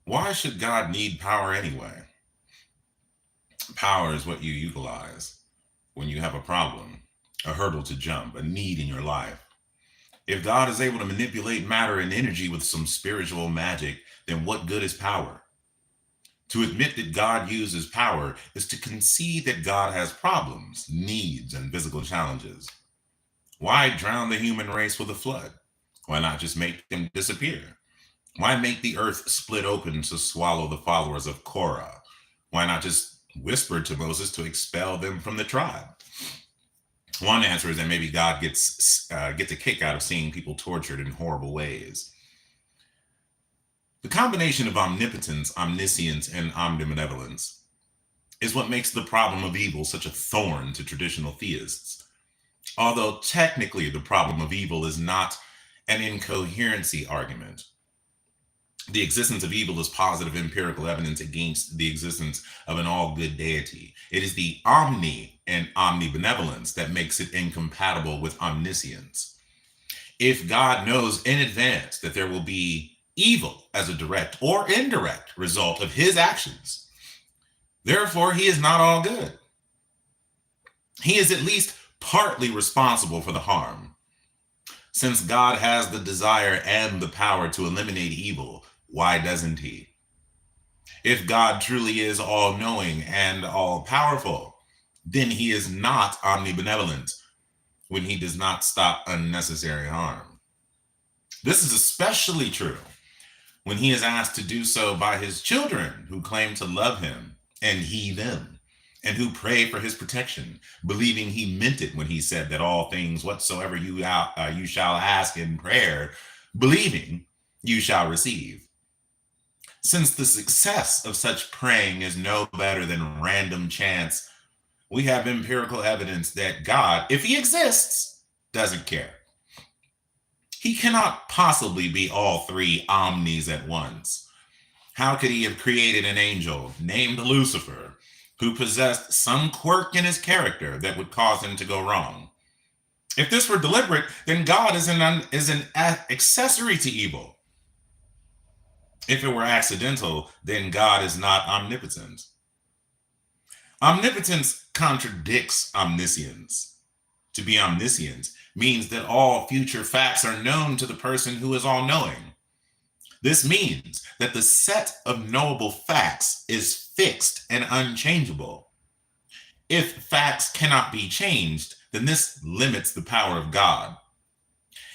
Why should God need power anyway? Power is what you utilize when you have a problem, a hurdle to jump, a need in your life. If God is able to manipulate matter and energy with some spiritual magic, then what good is power? To admit that God uses power is to concede that God has problems, needs, and physical challenges. Why drown the human race with a flood? Why not just make them disappear? Why make the earth split open to swallow the followers of Korah? Why not just whisper to Moses to expel them from the tribe? One answer is that maybe God gets a kick out of seeing people tortured in horrible ways. The combination of omnipotence, omniscience, and omnibenevolence is what makes the problem of evil such a thorn to traditional theists. Although technically the problem of evil is not an incoherency argument. The existence of evil is positive empirical evidence against the existence of an all-good deity. It is the omni and omnibenevolence that makes it incompatible with omniscience. If God knows in advance that there will be evil as a direct or indirect result of his actions, therefore he is not all good. He is at least partly responsible for the harm. Since God has the desire and the power to eliminate evil, why doesn't he? If God truly is all-knowing and all-powerful, then he is not omnibenevolent when he does not stop unnecessary harm. This is especially true when he is asked to do so by his children who claim to love him and he them, and who pray for his protection, believing he meant it when he said that all things whatsoever you shall ask in prayer, believing you shall receive. Since the success of such praying is no better than random chance, we have empirical evidence that God, if he exists, doesn't care. He cannot possibly be all three omnis at once. How could he have created an angel named Lucifer who possessed some quirk in his character that would cause him to go wrong? If this were deliberate, then God is an accessory to evil. If it were accidental, then God is not omnipotent. Omnipotence contradicts omniscience. To be omniscient means that all future facts are known to the person who is all-knowing. This means that the set of knowable facts is fixed and unchangeable. If facts cannot be changed, then this limits the power of God.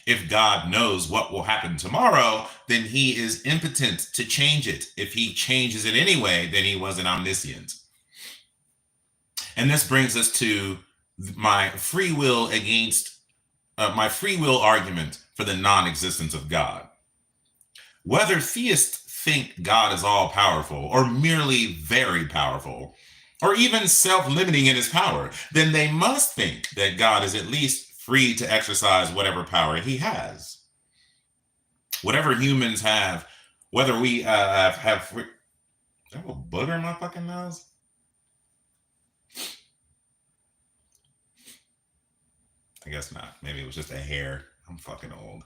If God knows what will happen tomorrow, then he is impotent to change it. If he changes it anyway, then he wasn't omniscient. And this brings us to my free will argument for the non-existence of God. Whether theists think God is all-powerful or merely very powerful, or even self-limiting in his power, then they must think that God is at least free to exercise whatever power he has. Whatever humans have, whether we have free... Is there a booger in my fucking nose? I guess not. Maybe it was just a hair. I'm fucking old.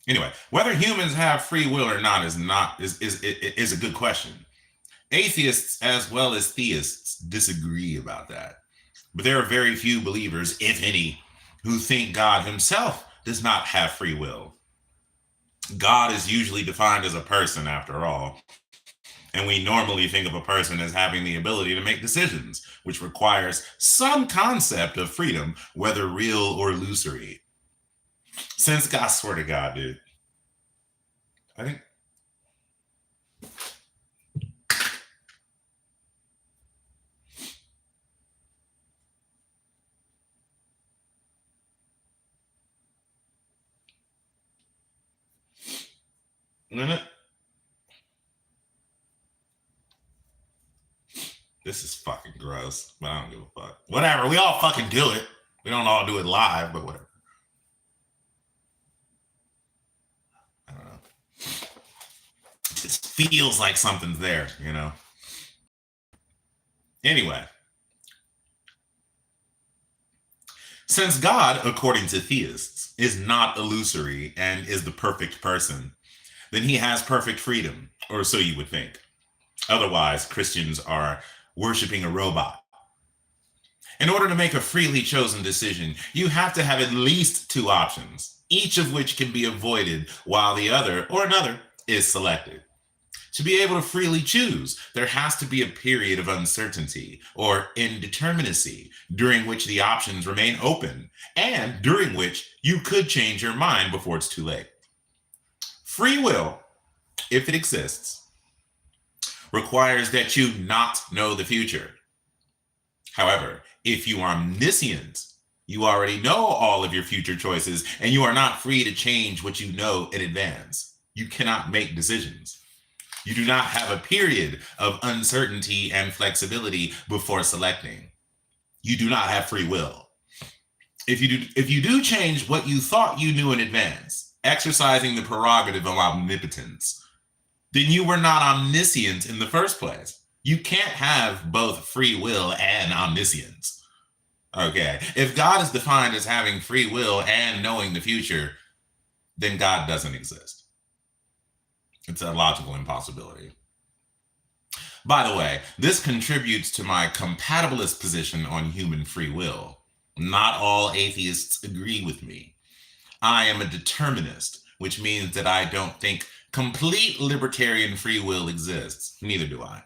Anyway, whether humans have free will or not is a good question. Atheists as well as theists disagree about that. But there are very few believers, if any, who think God himself does not have free will. God is usually defined as a person, after all. And we normally think of a person as having the ability to make decisions, which requires some concept of freedom, whether real or illusory. Since God, I swear to God, dude. I think... minute. This is fucking gross, but I don't give a fuck. Whatever, we all fucking do it. We don't all do it live, but whatever. I don't know. It just feels like something's there, you know? Anyway. Since God, according to theists, is not illusory and is the perfect person, then he has perfect freedom. or so you would think. Otherwise, Christians are worshiping a robot. In order to make a freely chosen decision, you have to have at least two options, each of which can be avoided while the other or another is selected. To be able to freely choose, there has to be a period of uncertainty or indeterminacy during which the options remain open and during which you could change your mind before it's too late. Free will, if it exists, requires that you not know the future. However, if you are omniscient, you already know all of your future choices and you are not free to change what you know in advance. You cannot make decisions. You do not have a period of uncertainty and flexibility before selecting. You do not have free will. If you do change what you thought you knew in advance, exercising the prerogative of omnipotence, then you were not omniscient in the first place. You can't have both free will and omniscience. Okay, if God is defined as having free will and knowing the future, then God doesn't exist. It's a logical impossibility. By the way, this contributes to my compatibilist position on human free will. Not all atheists agree with me. I am a determinist, which means that I don't think complete libertarian free will exists. Neither do I.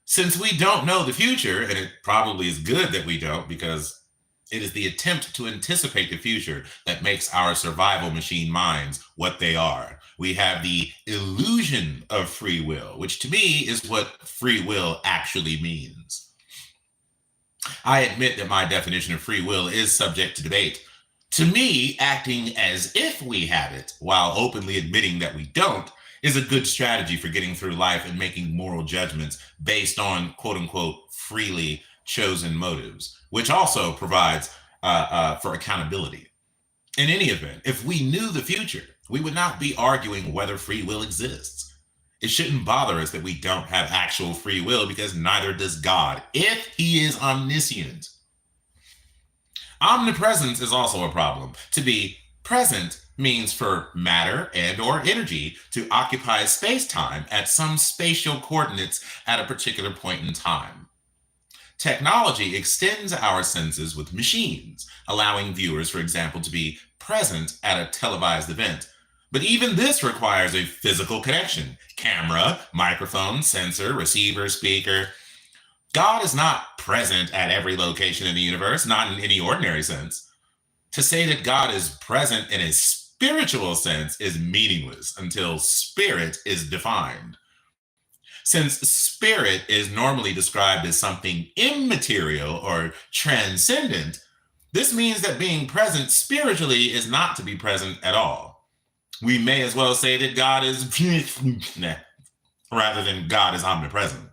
Since we don't know the future, and it probably is good that we don't, because it is the attempt to anticipate the future that makes our survival machine minds what they are. We have the illusion of free will, which to me is what free will actually means. I admit that my definition of free will is subject to debate. To me, acting as if we have it while openly admitting that we don't is a good strategy for getting through life and making moral judgments based on quote unquote freely chosen motives, which also provides for accountability. In any event, if we knew the future, we would not be arguing whether free will exists. It shouldn't bother us that we don't have actual free will because neither does God, if he is omniscient. Omnipresence is also a problem. To be present means for matter and or energy to occupy space-time at some spatial coordinates at a particular point in time. Technology extends our senses with machines, allowing viewers, for example, to be present at a televised event. But even this requires a physical connection: camera, microphone, sensor, receiver, speaker. God is not present at every location in the universe, not in any ordinary sense. To say that God is present in a spiritual sense is meaningless until spirit is defined. Since spirit is normally described as something immaterial or transcendent, this means that being present spiritually is not to be present at all. We may as well say that God is rather than God is omnipresent.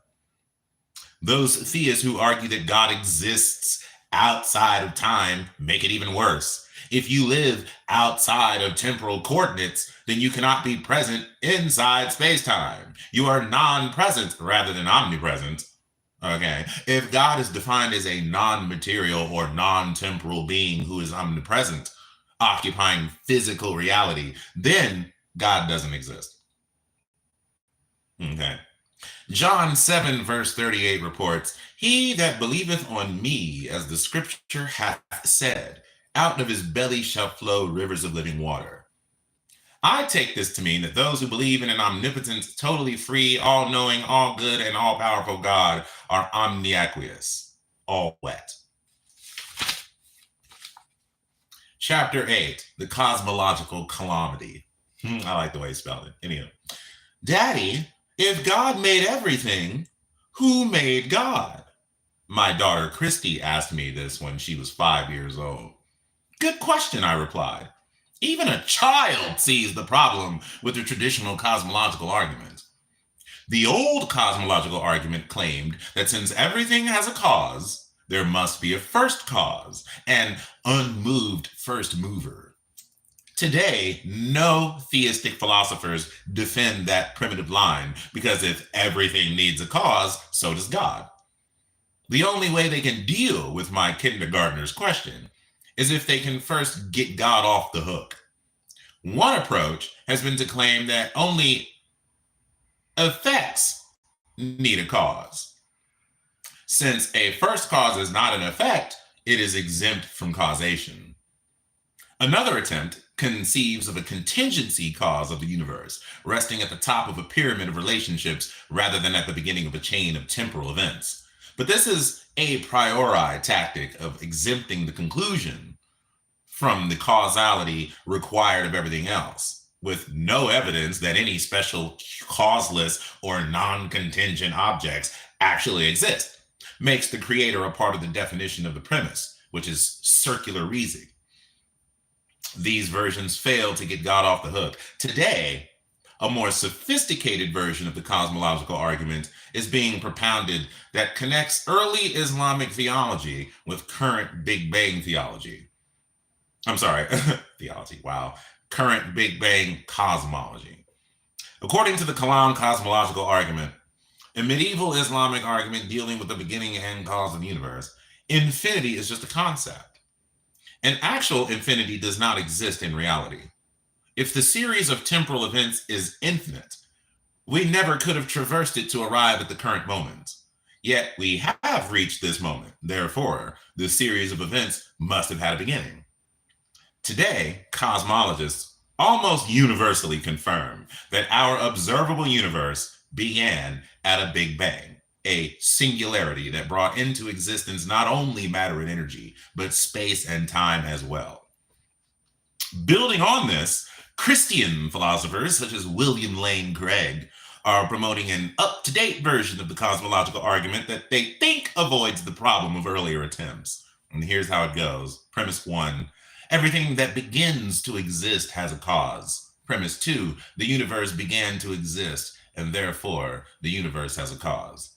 Those theists who argue that God exists outside of time make it even worse. If you live outside of temporal coordinates, then you cannot be present inside space-time. You are non-present rather than omnipresent. Okay. If God is defined as a non-material or non-temporal being who is omnipresent, occupying physical reality, then God doesn't exist. Okay. John 7 verse 38 reports, "He that believeth on me, as the scripture hath said, out of his belly shall flow rivers of living water." I take this to mean that those who believe in an omnipotent, totally free, all-knowing, all-good, and all-powerful God are omniaqueous, all wet. Chapter 8, the cosmological calamity. I like the way he spelled it. Anyway, Daddy, if God made everything, who made God? My daughter Christy asked me this when she was 5 years old. Good question, I replied. Even a child sees the problem with the traditional cosmological argument. The old cosmological argument claimed that since everything has a cause, there must be a first cause, an unmoved first mover. Today, no theistic philosophers defend that primitive line because if everything needs a cause, so does God. The only way they can deal with my kindergartner's question is if they can first get God off the hook. One approach has been to claim that only effects need a cause. Since a first cause is not an effect, it is exempt from causation. Another attempt conceives of a contingency cause of the universe, resting at the top of a pyramid of relationships rather than at the beginning of a chain of temporal events. But this is a priori tactic of exempting the conclusion from the causality required of everything else, with no evidence that any special causeless or non-contingent objects actually exist, makes the creator a part of the definition of the premise, which is circular reasoning. These versions fail to get God off the hook. Today, a more sophisticated version of the cosmological argument is being propounded that connects early Islamic theology with current Big Bang theology. I'm sorry, theology, wow. Current Big Bang cosmology. According to the Kalam cosmological argument, a medieval Islamic argument dealing with the beginning and cause of the universe, infinity is just a concept. An actual infinity does not exist in reality. If the series of temporal events is infinite, we never could have traversed it to arrive at the current moment. Yet we have reached this moment. Therefore, the series of events must have had a beginning. Today, cosmologists almost universally confirm that our observable universe began at a Big Bang, a singularity that brought into existence not only matter and energy, but space and time as well. Building on this, Christian philosophers such as William Lane Craig are promoting an up-to-date version of the cosmological argument that they think avoids the problem of earlier attempts. And here's how it goes. Premise 1, everything that begins to exist has a cause. Premise 2, the universe began to exist, and therefore the universe has a cause.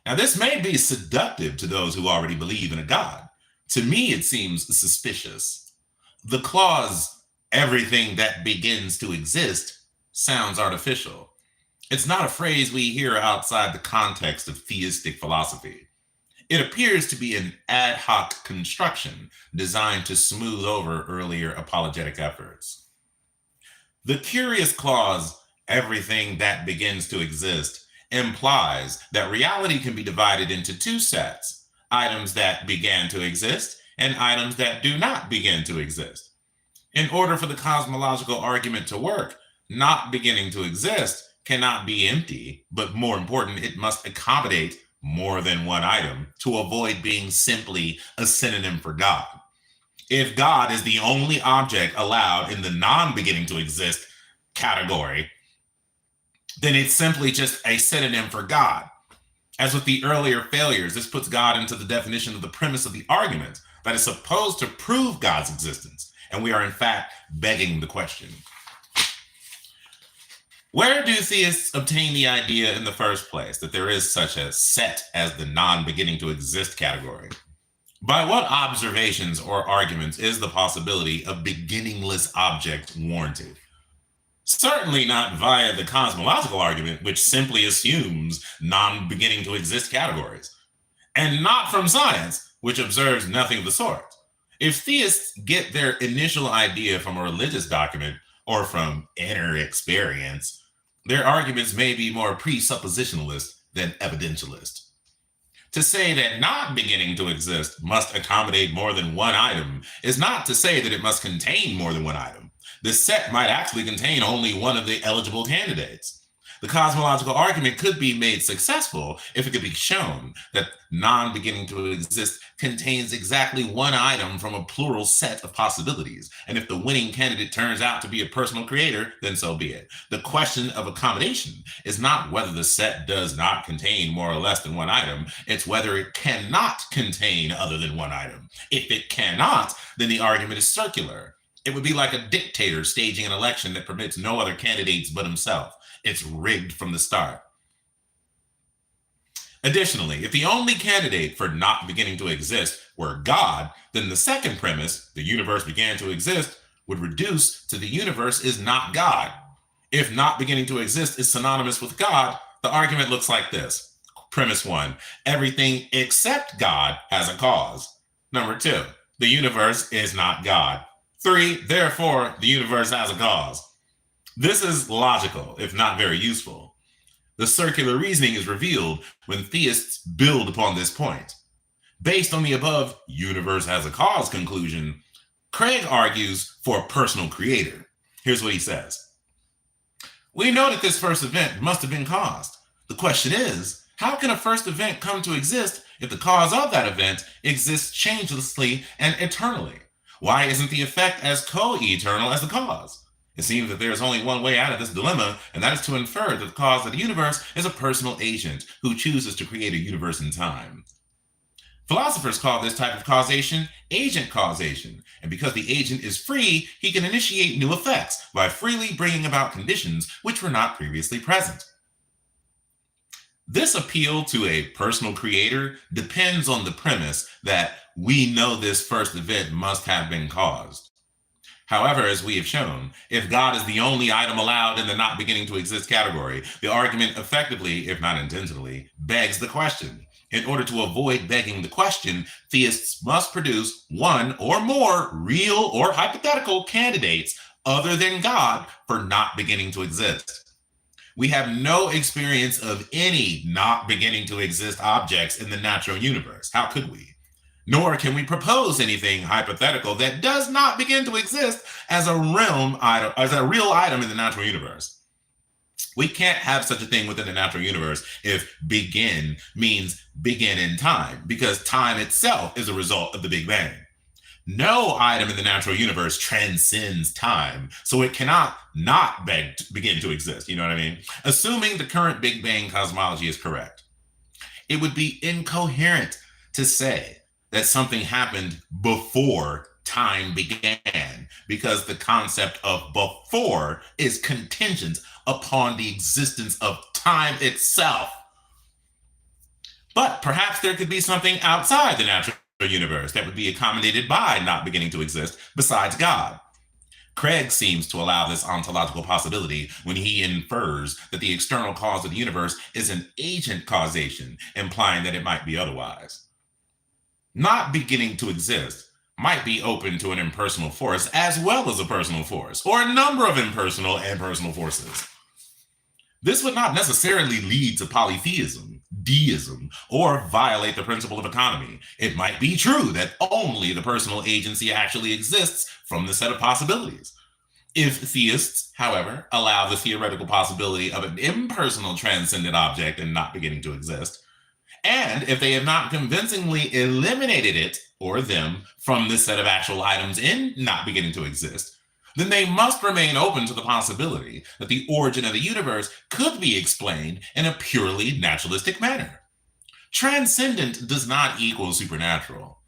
Now, this may be seductive to those who already believe in a God. To me, it seems suspicious. The clause, everything that begins to exist, sounds artificial. It's not a phrase we hear outside the context of theistic philosophy. It appears to be an ad hoc construction designed to smooth over earlier apologetic efforts. The curious clause, everything that begins to exist, implies that reality can be divided into two sets, items that began to exist and items that do not begin to exist. In order for the cosmological argument to work, not beginning to exist cannot be empty, but more important, it must accommodate more than one item to avoid being simply a synonym for God. If God is the only object allowed in the non-beginning to exist category, then it's simply just a synonym for God. As with the earlier failures, this puts God into the definition of the premise of the argument that is supposed to prove God's existence. And we are, in fact, begging the question. Where do theists obtain the idea in the first place that there is such a set as the non-beginning to exist category? By what observations or arguments is the possibility of beginningless object warranted? Certainly not via the cosmological argument, which simply assumes non-beginning to exist categories, and not from science, which observes nothing of the sort. If theists get their initial idea from a religious document or from inner experience, their arguments may be more presuppositionalist than evidentialist. To say that not beginning to exist must accommodate more than one item is not to say that it must contain more than one item. The set might actually contain only one of the eligible candidates. The cosmological argument could be made successful if it could be shown that non-beginning to exist contains exactly one item from a plural set of possibilities. And if the winning candidate turns out to be a personal creator, then so be it. The question of accommodation is not whether the set does not contain more or less than one item. It's whether it cannot contain other than one item. If it cannot, then the argument is circular. It would be like a dictator staging an election that permits no other candidates but himself. It's rigged from the start. Additionally, if the only candidate for not beginning to exist were God, then the second premise, the universe began to exist, would reduce to the universe is not God. If not beginning to exist is synonymous with God, the argument looks like this. Premise 1, everything except God has a cause. Number 2, the universe is not God. 3, therefore, the universe has a cause. This is logical, if not very useful. The circular reasoning is revealed when theists build upon this point. Based on the above universe has a cause conclusion, Craig argues for a personal creator. Here's what he says. We know that this first event must have been caused. The question is, how can a first event come to exist if the cause of that event exists changelessly and eternally? Why isn't the effect as co-eternal as the cause? It seems that there is only one way out of this dilemma, and that is to infer that the cause of the universe is a personal agent who chooses to create a universe in time. Philosophers call this type of causation agent causation, and because the agent is free, he can initiate new effects by freely bringing about conditions which were not previously present. This appeal to a personal creator depends on the premise that we know this first event must have been caused. However, as we have shown, if God is the only item allowed in the not beginning to exist category, the argument effectively, if not intentionally, begs the question. In order to avoid begging the question, theists must produce one or more real or hypothetical candidates other than God for not beginning to exist. We have no experience of any not beginning to exist objects in the natural universe. How could we? Nor can we propose anything hypothetical that does not begin to exist as a real item in the natural universe. We can't have such a thing within the natural universe if begin means begin in time, because time itself is a result of the Big Bang. No item in the natural universe transcends time, so it cannot not begin to exist. You know what I mean? Assuming the current Big Bang cosmology is correct, it would be incoherent to say that something happened before time began, because the concept of before is contingent upon the existence of time itself. But perhaps there could be something outside the natural universe that would be accommodated by not beginning to exist besides God. Craig seems to allow this ontological possibility when he infers that the external cause of the universe is an agent causation, implying that it might be otherwise. Not beginning to exist might be open to an impersonal force as well as a personal force, or a number of impersonal and personal forces. This would not necessarily lead to polytheism, deism, or violate the principle of economy. It might be true that only the personal agency actually exists from the set of possibilities. If theists, however, allow the theoretical possibility of an impersonal transcendent object and not beginning to exist, and if they have not convincingly eliminated it or them from this set of actual items in not beginning to exist, then they must remain open to the possibility that the origin of the universe could be explained in a purely naturalistic manner. Transcendent does not equal supernatural.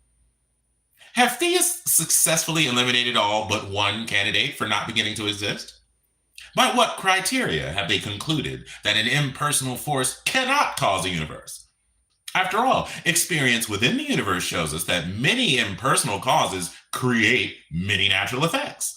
Have theists successfully eliminated all but one candidate for not beginning to exist? By what criteria have they concluded that an impersonal force cannot cause a universe? After all, experience within the universe shows us that many impersonal causes create many natural effects.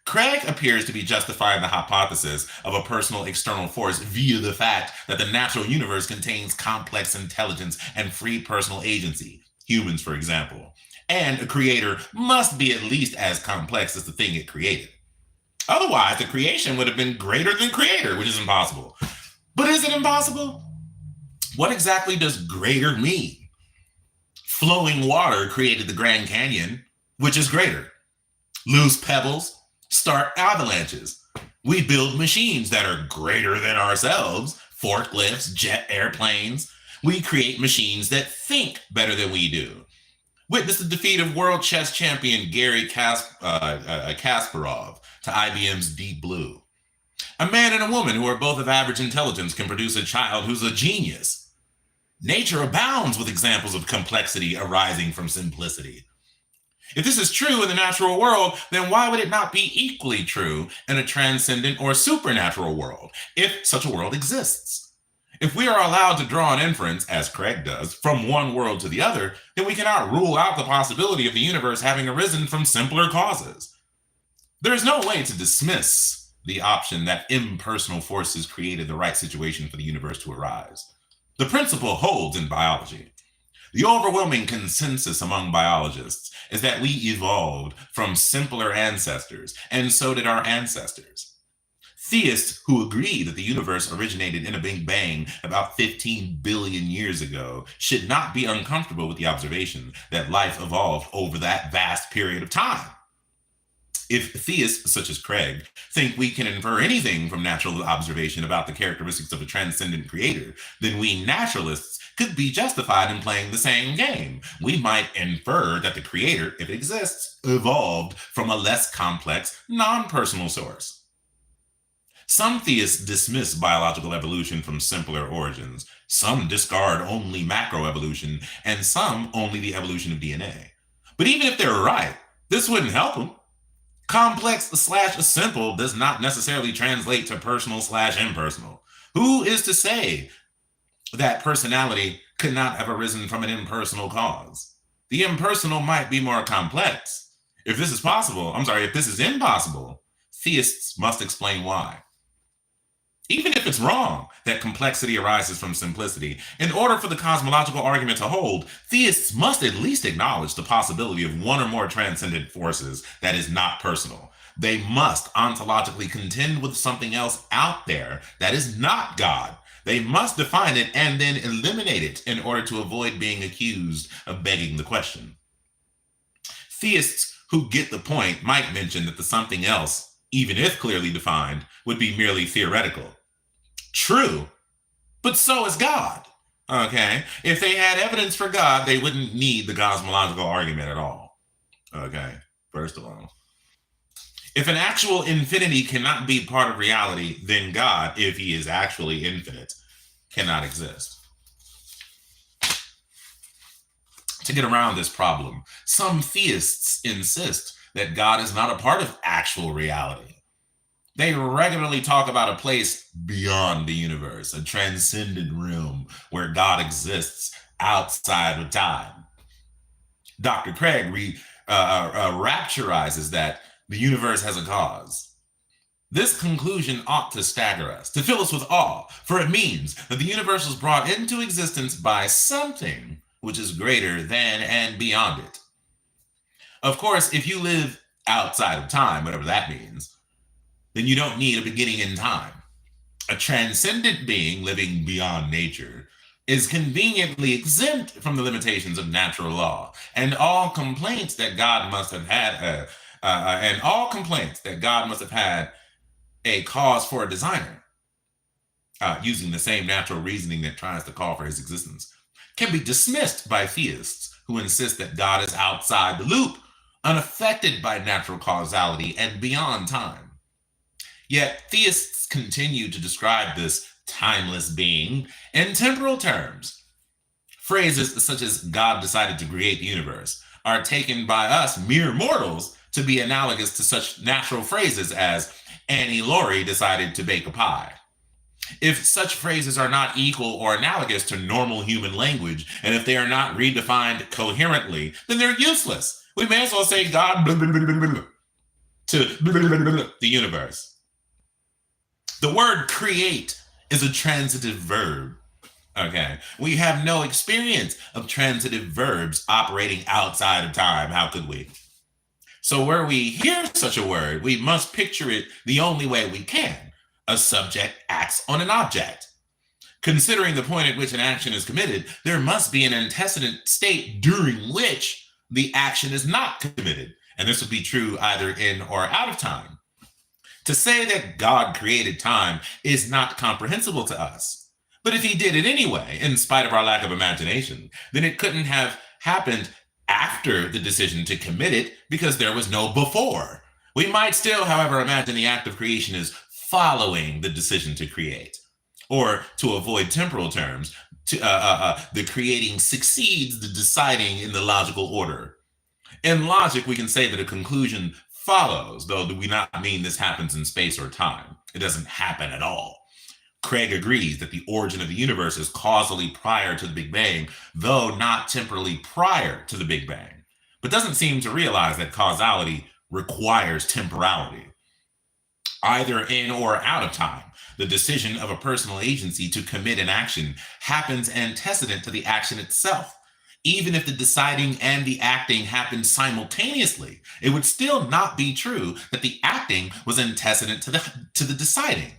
Craig appears to be justifying the hypothesis of a personal external force via the fact that the natural universe contains complex intelligence and free personal agency, humans, for example, and a creator must be at least as complex as the thing it created. Otherwise, the creation would have been greater than creator, which is impossible. But is it impossible? What exactly does greater mean? Flowing water created the Grand Canyon, which is greater. Loose pebbles start avalanches. We build machines that are greater than ourselves, forklifts, jet airplanes. We create machines that think better than we do. Witness the defeat of world chess champion Garry Kasparov to IBM's Deep Blue. A man and a woman who are both of average intelligence can produce a child who's a genius. Nature abounds with examples of complexity arising from simplicity. If this is true in the natural world, then why would it not be equally true in a transcendent or supernatural world, if such a world exists? If we are allowed to draw an inference, as Craig does, from one world to the other, then we cannot rule out the possibility of the universe having arisen from simpler causes. There is no way to dismiss the option that impersonal forces created the right situation for the universe to arise. The principle holds in biology. The overwhelming consensus among biologists is that we evolved from simpler ancestors, and so did our ancestors. Theists who agree that the universe originated in a Big Bang about 15 billion years ago should not be uncomfortable with the observation that life evolved over that vast period of time. If theists such as Craig think we can infer anything from natural observation about the characteristics of a transcendent creator, then we naturalists could be justified in playing the same game. We might infer that the creator, if it exists, evolved from a less complex, non-personal source. Some theists dismiss biological evolution from simpler origins. Some discard only macroevolution, and some only the evolution of DNA. But even if they're right, this wouldn't help them. Complex/simple does not necessarily translate to personal/impersonal. Who is to say that personality could not have arisen from an impersonal cause? The impersonal might be more complex. If this is impossible, theists must explain why. Even if it's wrong that complexity arises from simplicity, in order for the cosmological argument to hold, theists must at least acknowledge the possibility of one or more transcendent forces that is not personal. They must ontologically contend with something else out there that is not God. They must define it and then eliminate it in order to avoid being accused of begging the question. Theists who get the point might mention that the something else, even if clearly defined, would be merely theoretical. True, but so is God. Okay, if they had evidence for God, they wouldn't need the cosmological argument at all. Okay, first of all, if an actual infinity cannot be part of reality, then God, if he is actually infinite, cannot exist. To get around this problem, some theists insist that God is not a part of actual reality. They regularly talk about a place beyond the universe, a transcendent realm where God exists outside of time. Dr. Craig rapturizes that the universe has a cause. This conclusion ought to stagger us, to fill us with awe, for it means that the universe was brought into existence by something which is greater than and beyond it. Of course, if you live outside of time, whatever that means, then you don't need a beginning in time. A transcendent being living beyond nature is conveniently exempt from the limitations of natural law, and all complaints that God must have had, a cause for a designer, using the same natural reasoning that tries to call for his existence, can be dismissed by theists who insist that God is outside the loop, unaffected by natural causality and beyond time. Yet theists continue to describe this timeless being in temporal terms. Phrases such as God decided to create the universe are taken by us mere mortals to be analogous to such natural phrases as Annie Laurie decided to bake a pie. If such phrases are not equal or analogous to normal human language, and if they are not redefined coherently, then they're useless. We may as well say God blah, blah, blah, blah, blah, to blah, blah, blah, blah, the universe. The word create is a transitive verb. Okay, we have no experience of transitive verbs operating outside of time. How could we? So where we hear such a word, we must picture it the only way we can. A subject acts on an object. Considering the point at which an action is committed, there must be an antecedent state during which the action is not committed. And this would be true either in or out of time. To say that God created time is not comprehensible to us. But if he did it anyway, in spite of our lack of imagination, then it couldn't have happened after the decision to commit it because there was no before. We might still, however, imagine the act of creation is following the decision to create. Or to avoid temporal terms, the creating succeeds the deciding in the logical order. In logic, we can say that a conclusion follows, though do we not mean this happens in space or time. It doesn't happen at all. Craig agrees that the origin of the universe is causally prior to the Big Bang, though not temporally prior to the Big Bang, but doesn't seem to realize that causality requires temporality. Either in or out of time, the decision of a personal agency to commit an action happens antecedent to the action itself. Even if the deciding and the acting happened simultaneously, it would still not be true that the acting was antecedent to the deciding.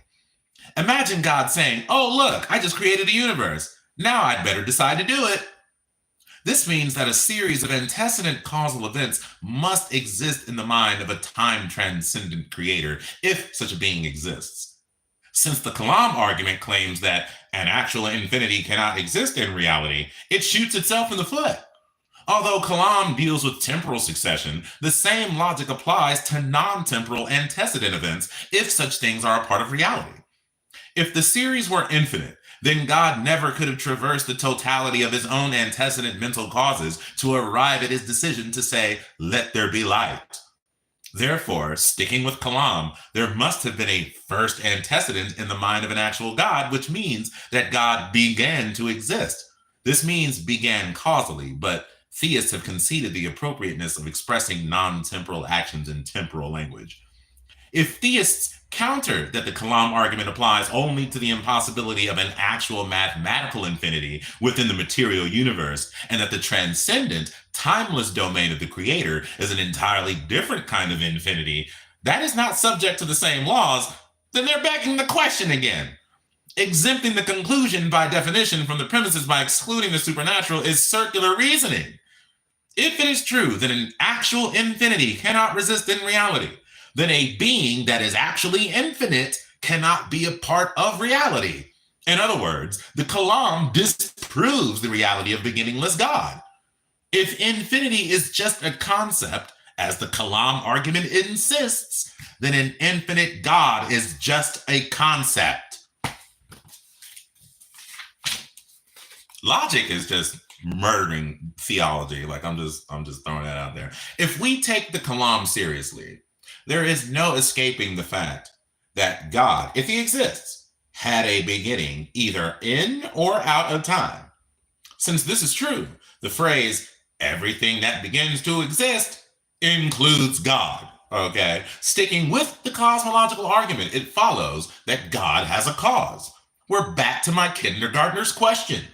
Imagine God saying, "Oh, look, I just created a universe. Now I'd better decide to do it." This means that a series of antecedent causal events must exist in the mind of a time transcendent creator, if such a being exists. Since the Kalam argument claims that an actual infinity cannot exist in reality, it shoots itself in the foot. Although Kalam deals with temporal succession, the same logic applies to non-temporal antecedent events if such things are a part of reality. If the series were infinite, then God never could have traversed the totality of his own antecedent mental causes to arrive at his decision to say, "Let there be light." Therefore, sticking with Kalam, there must have been a first antecedent in the mind of an actual God, which means that God began to exist. This means began causally, but theists have conceded the appropriateness of expressing non-temporal actions in temporal language. If theists counter that the Kalam argument applies only to the impossibility of an actual mathematical infinity within the material universe, and that the transcendent, timeless domain of the creator is an entirely different kind of infinity that is not subject to the same laws, then they're begging the question again. Exempting the conclusion by definition from the premises by excluding the supernatural is circular reasoning. If it is true that an actual infinity cannot resist in reality, then a being that is actually infinite cannot be a part of reality. In other words, the Kalam disproves the reality of beginningless God. If infinity is just a concept, as the Kalam argument insists, then an infinite God is just a concept. Logic is just murdering theology. Like I'm just throwing that out there. If we take the Kalam seriously, there is no escaping the fact that God, if he exists, had a beginning either in or out of time. Since this is true, the phrase, "everything that begins to exist," includes God, okay? Sticking with the cosmological argument, it follows that God has a cause. We're back to my kindergartner's question.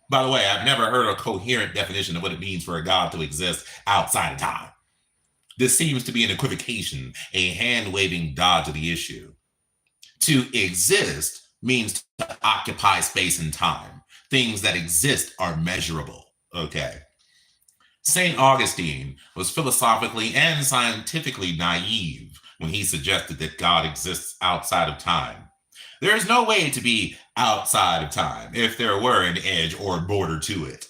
By the way, I've never heard a coherent definition of what it means for a God to exist outside of time. This seems to be an equivocation, a hand-waving dodge of the issue. To exist means to occupy space and time. Things that exist are measurable, okay? St. Augustine was philosophically and scientifically naive when he suggested that God exists outside of time. There is no way to be outside of time if there were an edge or border to it.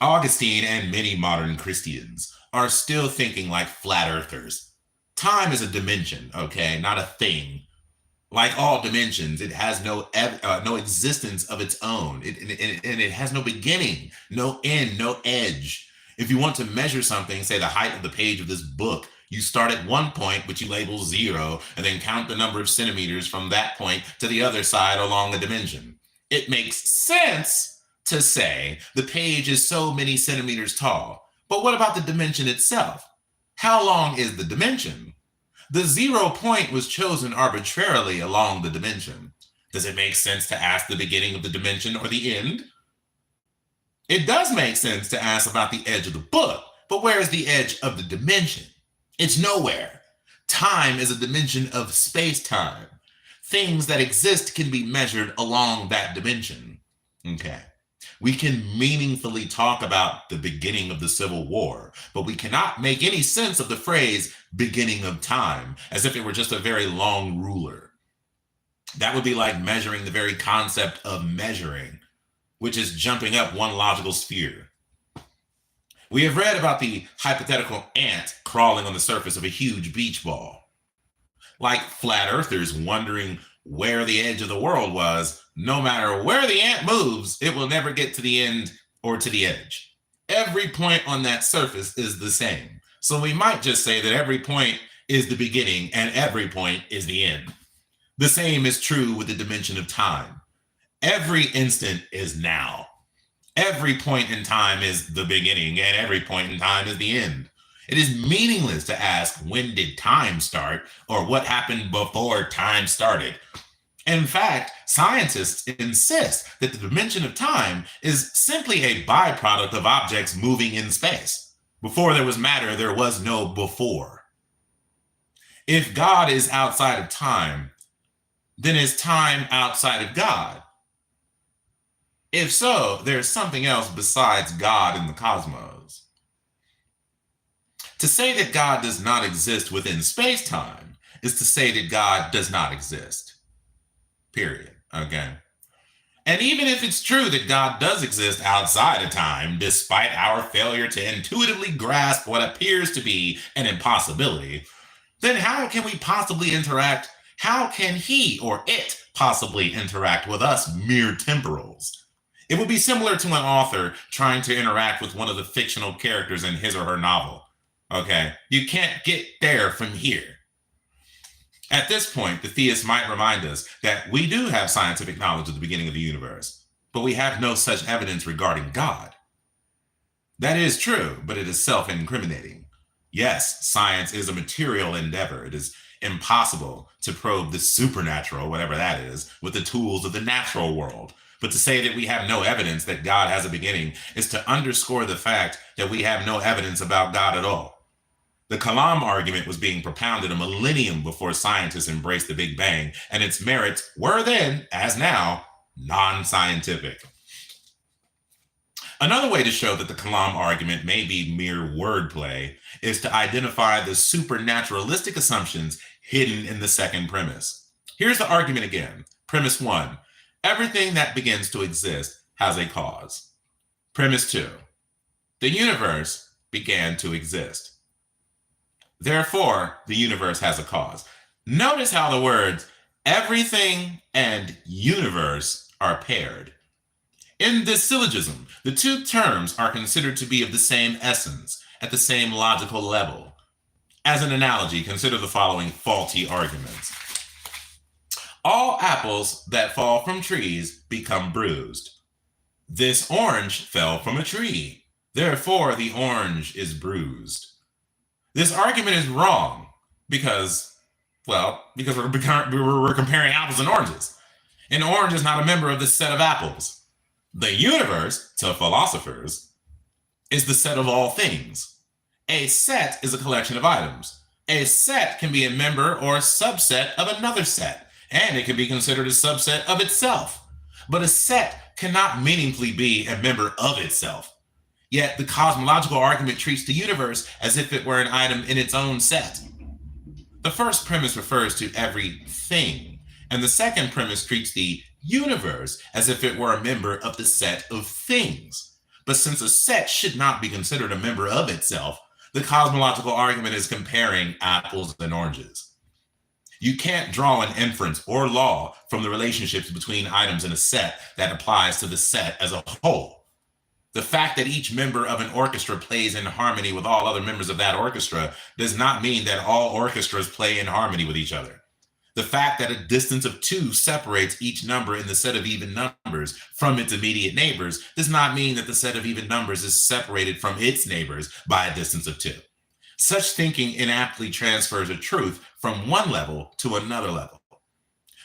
Augustine and many modern Christians are still thinking like flat earthers. Time is a dimension, okay, not a thing. Like all dimensions, it has no existence of its own, and it has no beginning, no end, no edge. If you want to measure something, say the height of the page of this book, you start at one point, which you label 0, and then count the number of centimeters from that point to the other side along the dimension. It makes sense to say the page is so many centimeters tall. But what about the dimension itself? How long is the dimension? The 0 point was chosen arbitrarily along the dimension. Does it make sense to ask the beginning of the dimension or the end? It does make sense to ask about the edge of the book, but where is the edge of the dimension? It's nowhere. Time is a dimension of space-time. Things that exist can be measured along that dimension. Okay. We can meaningfully talk about the beginning of the Civil War, but we cannot make any sense of the phrase "beginning of time" as if it were just a very long ruler. That would be like measuring the very concept of measuring, which is jumping up one logical sphere. We have read about the hypothetical ant crawling on the surface of a huge beach ball. Like flat earthers wondering where the edge of the world was, no matter where the ant moves, it will never get to the end or to the edge. Every point on that surface is the same. So we might just say that every point is the beginning and every point is the end. The same is true with the dimension of time. Every instant is now. Every point in time is the beginning and every point in time is the end. It is meaningless to ask when did time start or what happened before time started. In fact, scientists insist that the dimension of time is simply a byproduct of objects moving in space. Before there was matter, there was no before. If God is outside of time, then is time outside of God? If so, there's something else besides God in the cosmos. To say that God does not exist within space-time is to say that God does not exist. Period. Okay. And even if it's true that God does exist outside of time, despite our failure to intuitively grasp what appears to be an impossibility, then how can we possibly interact? How can he or it possibly interact with us mere temporals? It would be similar to an author trying to interact with one of the fictional characters in his or her novel. Okay, you can't get there from here. At this point, the theist might remind us that we do have scientific knowledge of the beginning of the universe, but we have no such evidence regarding God. That is true, but it is self-incriminating. Yes, science is a material endeavor. It is impossible to probe the supernatural, whatever that is, with the tools of the natural world. But to say that we have no evidence that God has a beginning is to underscore the fact that we have no evidence about God at all. The Kalam argument was being propounded a millennium before scientists embraced the Big Bang, and its merits were then, as now, non-scientific. Another way to show that the Kalam argument may be mere wordplay is to identify the supernaturalistic assumptions hidden in the second premise. Here's the argument again. Premise 1, everything that begins to exist has a cause. Premise 2, the universe began to exist. Therefore, the universe has a cause. Notice how the words everything and universe are paired. In this syllogism, the two terms are considered to be of the same essence, at the same logical level. As an analogy, consider the following faulty arguments. All apples that fall from trees become bruised. This orange fell from a tree. Therefore, the orange is bruised. This argument is wrong because we're comparing apples and oranges. An orange is not a member of this set of apples. The universe, to philosophers, is the set of all things. A set is a collection of items. A set can be a member or a subset of another set, and it can be considered a subset of itself. But a set cannot meaningfully be a member of itself. Yet the cosmological argument treats the universe as if it were an item in its own set. The first premise refers to everything, and the second premise treats the universe as if it were a member of the set of things. But since a set should not be considered a member of itself, the cosmological argument is comparing apples and oranges. You can't draw an inference or law from the relationships between items in a set that applies to the set as a whole. The fact that each member of an orchestra plays in harmony with all other members of that orchestra does not mean that all orchestras play in harmony with each other. The fact that a distance of 2 separates each number in the set of even numbers from its immediate neighbors does not mean that the set of even numbers is separated from its neighbors by a distance of 2. Such thinking inaptly transfers a truth from one level to another level.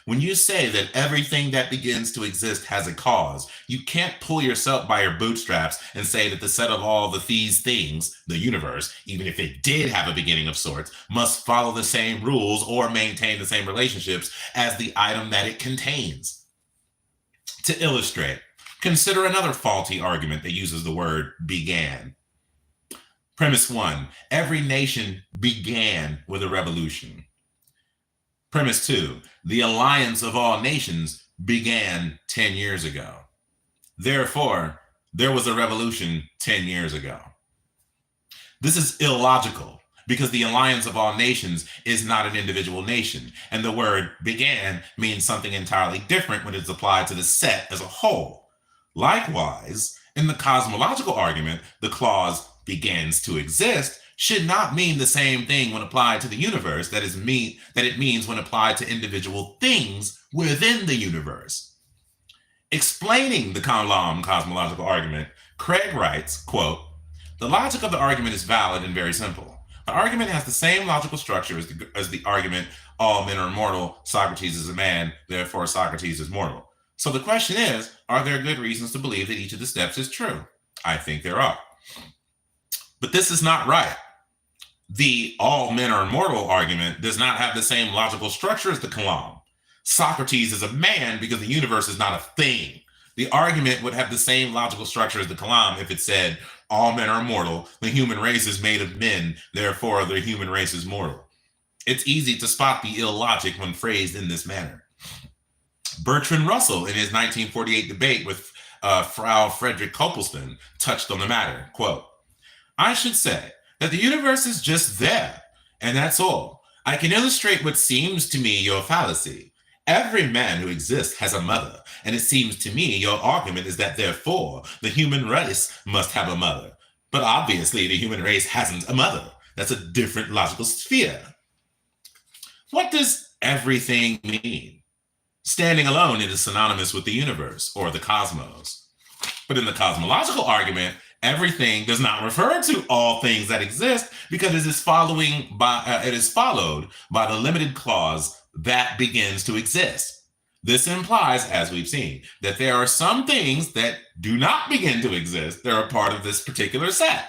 When you say that everything that begins to exist has a cause, you can't pull yourself by your bootstraps and say that the set of all these things, the universe, even if it did have a beginning of sorts, must follow the same rules or maintain the same relationships as the item that it contains. To illustrate, consider another faulty argument that uses the word began. Premise 1, every nation began with a revolution. Premise 2, the alliance of all nations began 10 years ago. Therefore, there was a revolution 10 years ago. This is illogical because the alliance of all nations is not an individual nation, and the word began means something entirely different when it's applied to the set as a whole. Likewise, in the cosmological argument, the clause begins to exist should not mean the same thing when applied to the universe that it means when applied to individual things within the universe. Explaining the Kalam cosmological argument, Craig writes, quote, "The logic of the argument is valid and very simple. The argument has the same logical structure as the argument, all men are mortal, Socrates is a man, therefore Socrates is mortal. So the question is, are there good reasons to believe that each of the steps is true? I think there are. But this is not right. The all men are mortal argument does not have the same logical structure as the Kalam. Socrates is a man because the universe is not a thing. The argument would have the same logical structure as the Kalam if it said, all men are mortal, the human race is made of men, therefore the human race is mortal. It's easy to spot the illogic when phrased in this manner. Bertrand Russell, in his 1948 debate with Frau Frederick Copleston, touched on the matter. Quote, I should say that the universe is just there, and that's all. I can illustrate what seems to me your fallacy. Every man who exists has a mother, and it seems to me your argument is that therefore the human race must have a mother. But obviously the human race hasn't a mother. That's a different logical sphere. What does everything mean? Standing alone, it is synonymous with the universe or the cosmos. But in the cosmological argument, everything does not refer to all things that exist because it is followed by the limited clause that begins to exist. This implies, as we've seen, that there are some things that do not begin to exist that are part of this particular set.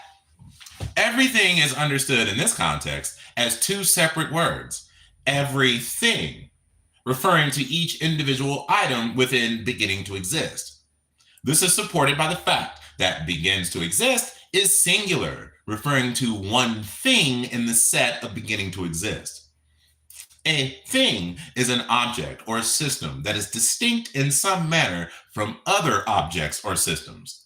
Everything is understood in this context as two separate words. Everything, referring to each individual item within beginning to exist. This is supported by the fact that begins to exist is singular, referring to one thing in the set of beginning to exist. A thing is an object or a system that is distinct in some manner from other objects or systems.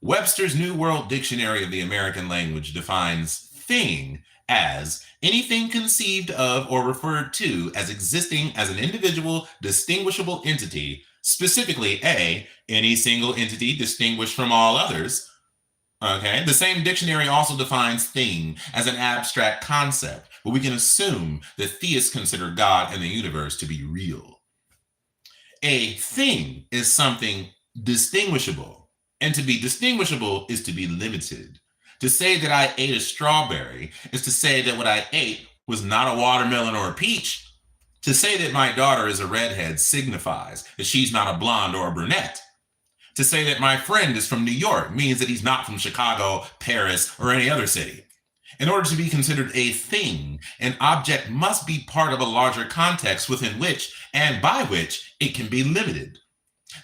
Webster's New World Dictionary of the American Language defines thing as anything conceived of or referred to as existing as an individual distinguishable entity, specifically A, any single entity distinguished from all others. Okay, the same dictionary also defines thing as an abstract concept, but we can assume that theists consider God and the universe to be real. A thing is something distinguishable, and to be distinguishable is to be limited. To say that I ate a strawberry is to say that what I ate was not a watermelon or a peach. To say that my daughter is a redhead signifies that she's not a blonde or a brunette. To say that my friend is from New York means that he's not from Chicago, Paris, or any other city. In order to be considered a thing, an object must be part of a larger context within which and by which it can be limited.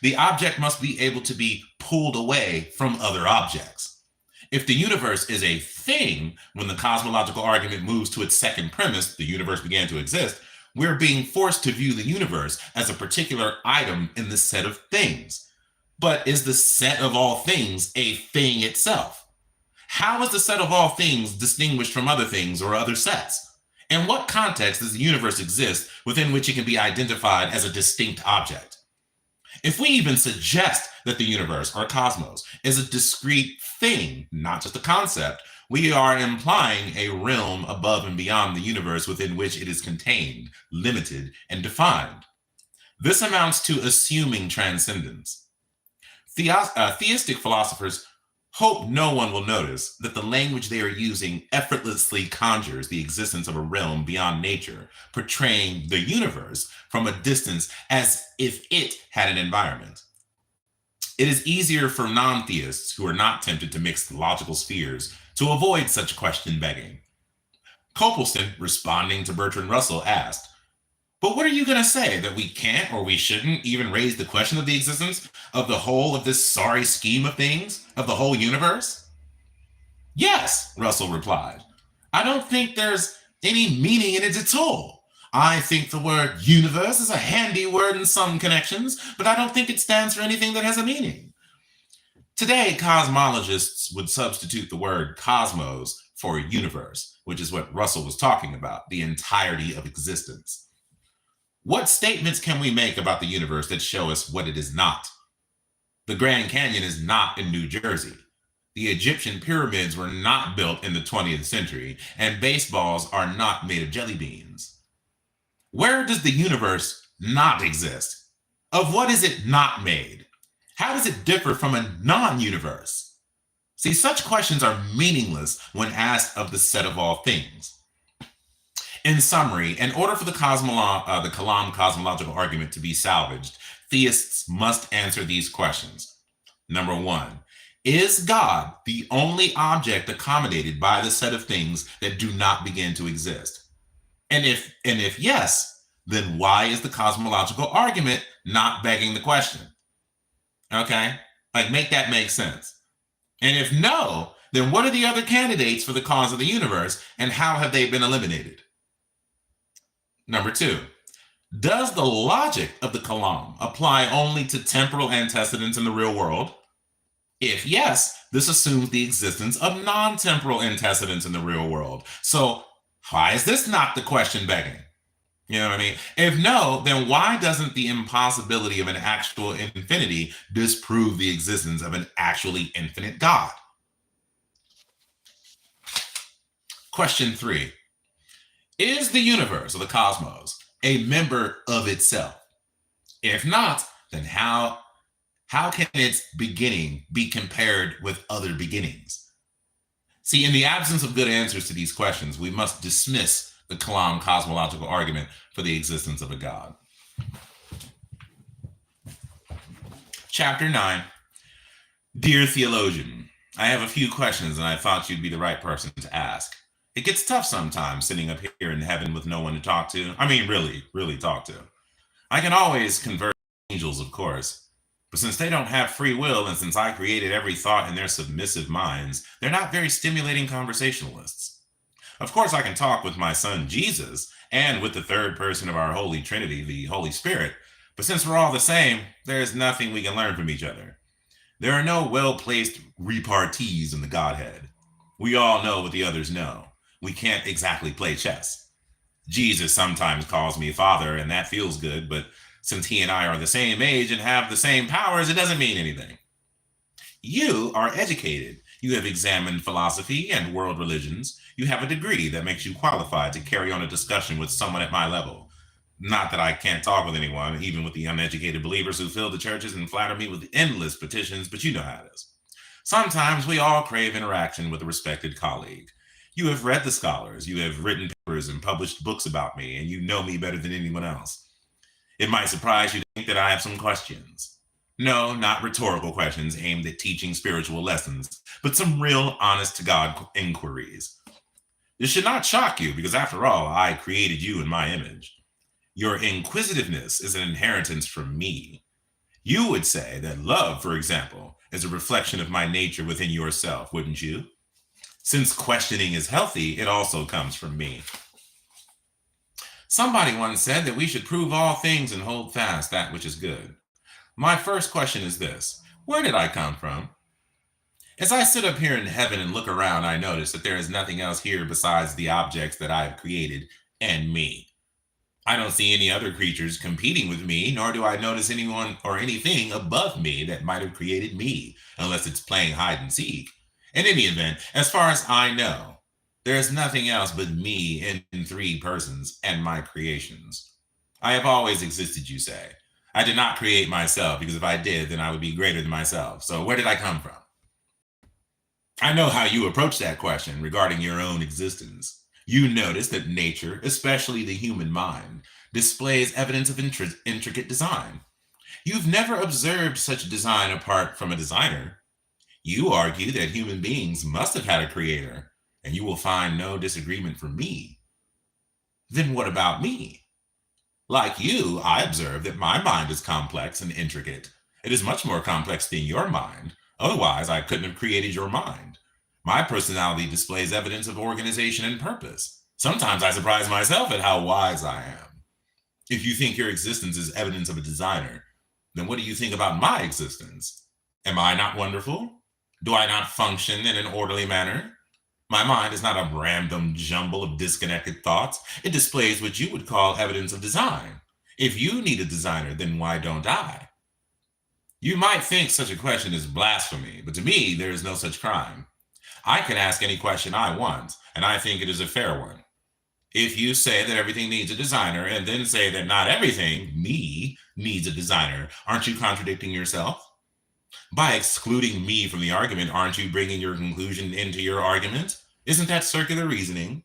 The object must be able to be pulled away from other objects. If the universe is a thing, when the cosmological argument moves to its second premise, the universe began to exist, we're being forced to view the universe as a particular item in the set of things. But is the set of all things a thing itself? How is the set of all things distinguished from other things or other sets? In what context does the universe exist within which it can be identified as a distinct object? If we even suggest that the universe or cosmos is a discrete thing, not just a concept, we are implying a realm above and beyond the universe within which it is contained, limited, and defined. This amounts to assuming transcendence. Theistic philosophers hope no one will notice that the language they are using effortlessly conjures the existence of a realm beyond nature, portraying the universe from a distance as if it had an environment. It is easier for non-theists who are not tempted to mix the logical spheres to avoid such question begging. Copleston, responding to Bertrand Russell, asked, but what are you going to say, that we can't or we shouldn't even raise the question of the existence of the whole of this sorry scheme of things, of the whole universe? Yes, Russell replied. I don't think there's any meaning in it at all. I think the word universe is a handy word in some connections, but I don't think it stands for anything that has a meaning. Today, cosmologists would substitute the word cosmos for universe, which is what Russell was talking about, the entirety of existence. What statements can we make about the universe that show us what it is not? The Grand Canyon is not in New Jersey. The Egyptian pyramids were not built in the 20th century, and baseballs are not made of jelly beans. Where does the universe not exist? Of what is it not made? How does it differ from a non-universe? See, such questions are meaningless when asked of the set of all things. In summary, in order for the Kalam cosmological argument to be salvaged, theists must answer these questions. Number one, is God the only object accommodated by the set of things that do not begin to exist? And if yes, then why is the cosmological argument not begging the question? Okay? Like, make that make sense. And if no, then what are the other candidates for the cause of the universe, and how have they been eliminated? Number two, does the logic of the Kalam apply only to temporal antecedents in the real world? If yes, this assumes the existence of non-temporal antecedents in the real world. So why is this not the question begging? You know what I mean? If no, then why doesn't the impossibility of an actual infinity disprove the existence of an actually infinite God? Question 3. Is the universe, or the cosmos, a member of itself? If not, then how can its beginning be compared with other beginnings? See, in the absence of good answers to these questions, we must dismiss the Kalam cosmological argument for the existence of a God. Chapter 9. Dear theologian, I have a few questions and I thought you'd be the right person to ask. It gets tough sometimes sitting up here in heaven with no one to talk to. I mean, really talk to. I can always converse with angels, of course, but since they don't have free will and since I created every thought in their submissive minds, they're not very stimulating conversationalists. Of course, I can talk with my son Jesus and with the third person of our Holy Trinity, the Holy Spirit, but since we're all the same, there's nothing we can learn from each other. There are no well-placed repartees in the Godhead. We all know what the others know. We can't exactly play chess. Jesus sometimes calls me Father, and that feels good, but since he and I are the same age and have the same powers, it doesn't mean anything. You are educated. You have examined philosophy and world religions. You have a degree that makes you qualified to carry on a discussion with someone at my level. Not that I can't talk with anyone, even with the uneducated believers who fill the churches and flatter me with endless petitions, but you know how it is. Sometimes we all crave interaction with a respected colleague. You have read the scholars, you have written papers and published books about me, and you know me better than anyone else. It might surprise you to think that I have some questions. No, not rhetorical questions aimed at teaching spiritual lessons, but some real honest-to-God inquiries. This should not shock you because, after all, I created you in my image. Your inquisitiveness is an inheritance from me. You would say that love, for example, is a reflection of my nature within yourself, wouldn't you? Since questioning is healthy, it also comes from me. Somebody once said that we should prove all things and hold fast that which is good. My first question is this: where did I come from? As I sit up here in heaven and look around, I notice that there is nothing else here besides the objects that I have created and me. I don't see any other creatures competing with me, nor do I notice anyone or anything above me that might have created me, unless it's playing hide and seek. In any event, as far as I know, there is nothing else but me in 3 persons and my creations. I have always existed, you say. I did not create myself, because if I did, then I would be greater than myself. So where did I come from? I know how you approach that question regarding your own existence. You notice that nature, especially the human mind, displays evidence of intricate design. You've never observed such design apart from a designer. You argue that human beings must have had a creator, and you will find no disagreement from me. Then what about me? Like you, I observe that my mind is complex and intricate. It is much more complex than your mind. Otherwise, I couldn't have created your mind. My personality displays evidence of organization and purpose. Sometimes I surprise myself at how wise I am. If you think your existence is evidence of a designer, then what do you think about my existence? Am I not wonderful? Do I not function in an orderly manner? My mind is not a random jumble of disconnected thoughts. It displays what you would call evidence of design. If you need a designer, then why don't I? You might think such a question is blasphemy, but to me, there is no such crime. I can ask any question I want, and I think it is a fair one. If you say that everything needs a designer and then say that not everything, me, needs a designer, aren't you contradicting yourself? By excluding me from the argument, aren't you bringing your conclusion into your argument? Isn't that circular reasoning?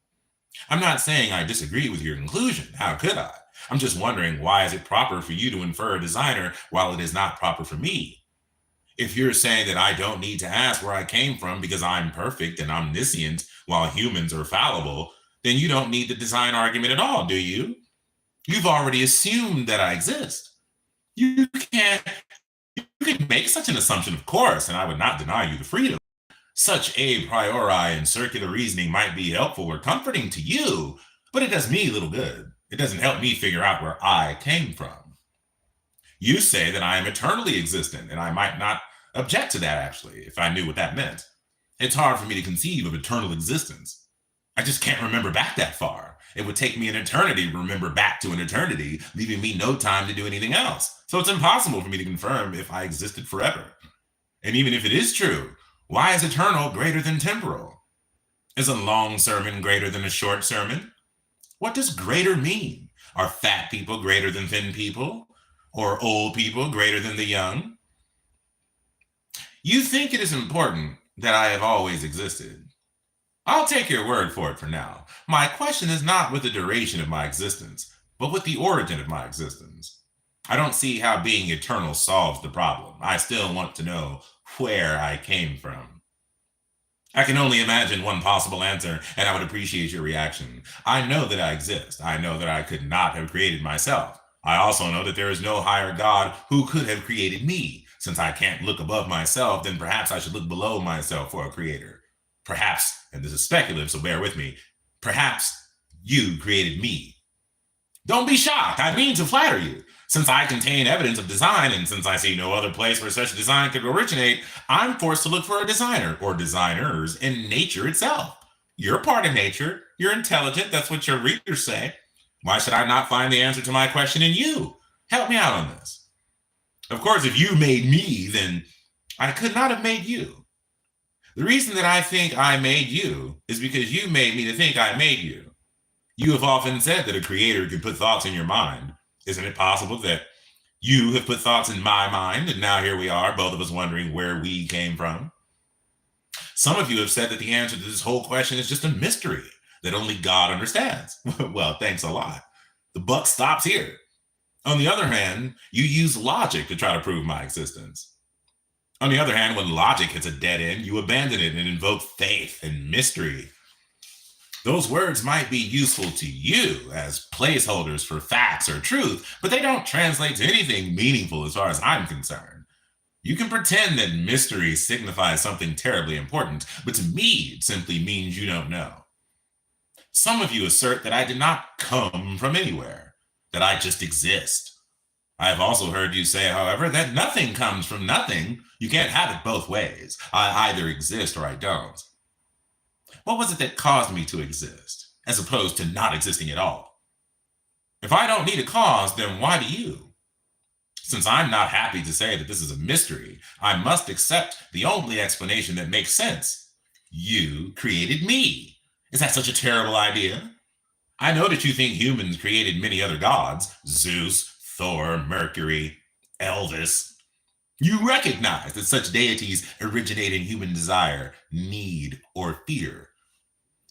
I'm not saying I disagree with your conclusion. How could I? I'm just wondering, why is it proper for you to infer a designer while it is not proper for me? If you're saying that I don't need to ask where I came from because I'm perfect and omniscient while humans are fallible, then you don't need the design argument at all, do you? You've already assumed that I exist. You can't You can make such an assumption, of course, and I would not deny you the freedom. Such a priori and circular reasoning might be helpful or comforting to you, but it does me little good. It doesn't help me figure out where I came from. You say that I am eternally existent, and I might not object to that, actually, if I knew what that meant. It's hard for me to conceive of eternal existence. I just can't remember back that far. It would take me an eternity to remember back to an eternity, leaving me no time to do anything else. So it's impossible for me to confirm if I existed forever. And even if it is true, why is eternal greater than temporal? Is a long sermon greater than a short sermon? What does greater mean? Are fat people greater than thin people? Or old people greater than the young? You think it is important that I have always existed. I'll take your word for it for now. My question is not with the duration of my existence, but with the origin of my existence. I don't see how being eternal solves the problem. I still want to know where I came from. I can only imagine one possible answer, and I would appreciate your reaction. I know that I exist. I know that I could not have created myself. I also know that there is no higher God who could have created me. Since I can't look above myself, then perhaps I should look below myself for a creator. Perhaps, and this is speculative, so bear with me, perhaps you created me. Don't be shocked. I mean to flatter you. Since I contain evidence of design, and since I see no other place where such design could originate, I'm forced to look for a designer or designers in nature itself. You're part of nature. You're intelligent. That's what your readers say. Why should I not find the answer to my question in you? Help me out on this. Of course, if you made me, then I could not have made you. The reason that I think I made you is because you made me to think I made you. You have often said that a creator can put thoughts in your mind. Isn't it possible that you have put thoughts in my mind, and now here we are, both of us wondering where we came from? Some of you have said that the answer to this whole question is just a mystery that only God understands. Well, thanks a lot. The buck stops here. On the other hand, you use logic to try to prove my existence. On the other hand, when logic hits a dead end, you abandon it and invoke faith and mystery. Those words might be useful to you as placeholders for facts or truth, but they don't translate to anything meaningful as far as I'm concerned. You can pretend that mystery signifies something terribly important, but to me, it simply means you don't know. Some of you assert that I did not come from anywhere, that I just exist. I have also heard you say, however, that nothing comes from nothing. You can't have it both ways. I either exist or I don't. What was it that caused me to exist, as opposed to not existing at all? If I don't need a cause, then why do you? Since I'm not happy to say that this is a mystery, I must accept the only explanation that makes sense. You created me. Is that such a terrible idea? I know that you think humans created many other gods, Zeus, Thor, Mercury, Elvis. You recognize that such deities originate in human desire, need, or fear.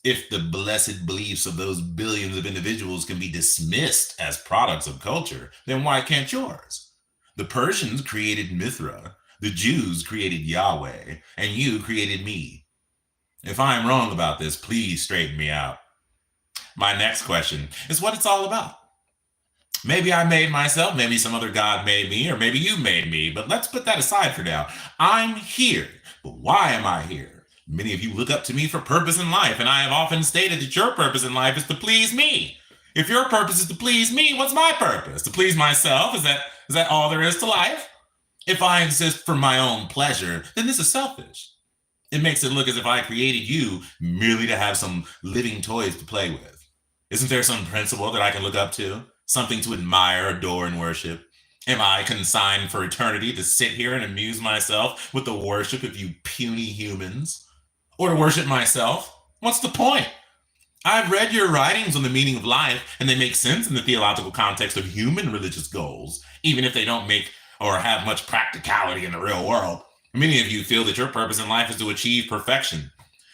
If the blessed beliefs of those billions of individuals can be dismissed as products of culture, then why can't yours? The Persians created Mithra, the Jews created Yahweh, and you created me. If I am wrong about this, please straighten me out. My next question is what it's all about. Maybe I made myself, maybe some other God made me, or maybe you made me, but let's put that aside for now. I'm here, but why am I here? Many of you look up to me for purpose in life, and I have often stated that your purpose in life is to please me. If your purpose is to please me, what's my purpose? To please myself? Is that all there is to life? If I exist for my own pleasure, then this is selfish. It makes it look as if I created you merely to have some living toys to play with. Isn't there some principle that I can look up to? Something to admire, adore, and worship? Am I consigned for eternity to sit here and amuse myself with the worship of you puny humans? Or to worship myself? What's the point? I've read your writings on the meaning of life, and they make sense in the theological context of human religious goals, even if they don't make or have much practicality in the real world. Many of you feel that your purpose in life is to achieve perfection.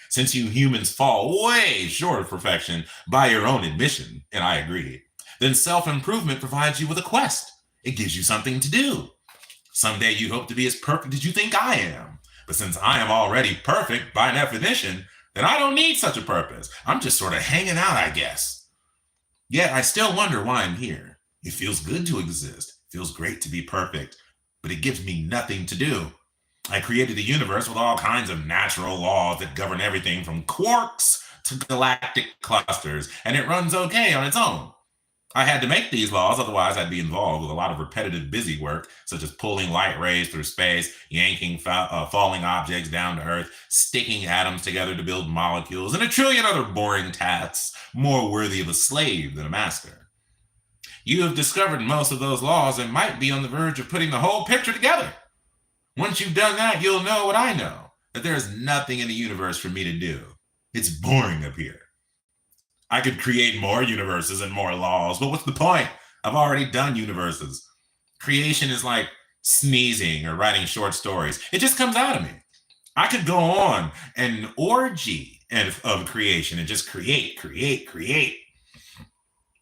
Since you humans fall way short of perfection by your own admission, and I agree, then self-improvement provides you with a quest. It gives you something to do. Someday you hope to be as perfect as you think I am. But since I am already perfect by definition, then I don't need such a purpose. I'm just sort of hanging out, I guess. Yet I still wonder why I'm here. It feels good to exist. It feels great to be perfect, but it gives me nothing to do. I created a universe with all kinds of natural laws that govern everything from quarks to galactic clusters, and it runs okay on its own. I had to make these laws, otherwise I'd be involved with a lot of repetitive busy work, such as pulling light rays through space, yanking falling objects down to Earth, sticking atoms together to build molecules, and a trillion other boring tasks more worthy of a slave than a master. You have discovered most of those laws and might be on the verge of putting the whole picture together. Once you've done that, you'll know what I know, that there is nothing in the universe for me to do. It's boring up here. I could create more universes and more laws, but what's the point? I've already done universes. Creation is like sneezing or writing short stories. It just comes out of me. I could go on an orgy of creation and just create.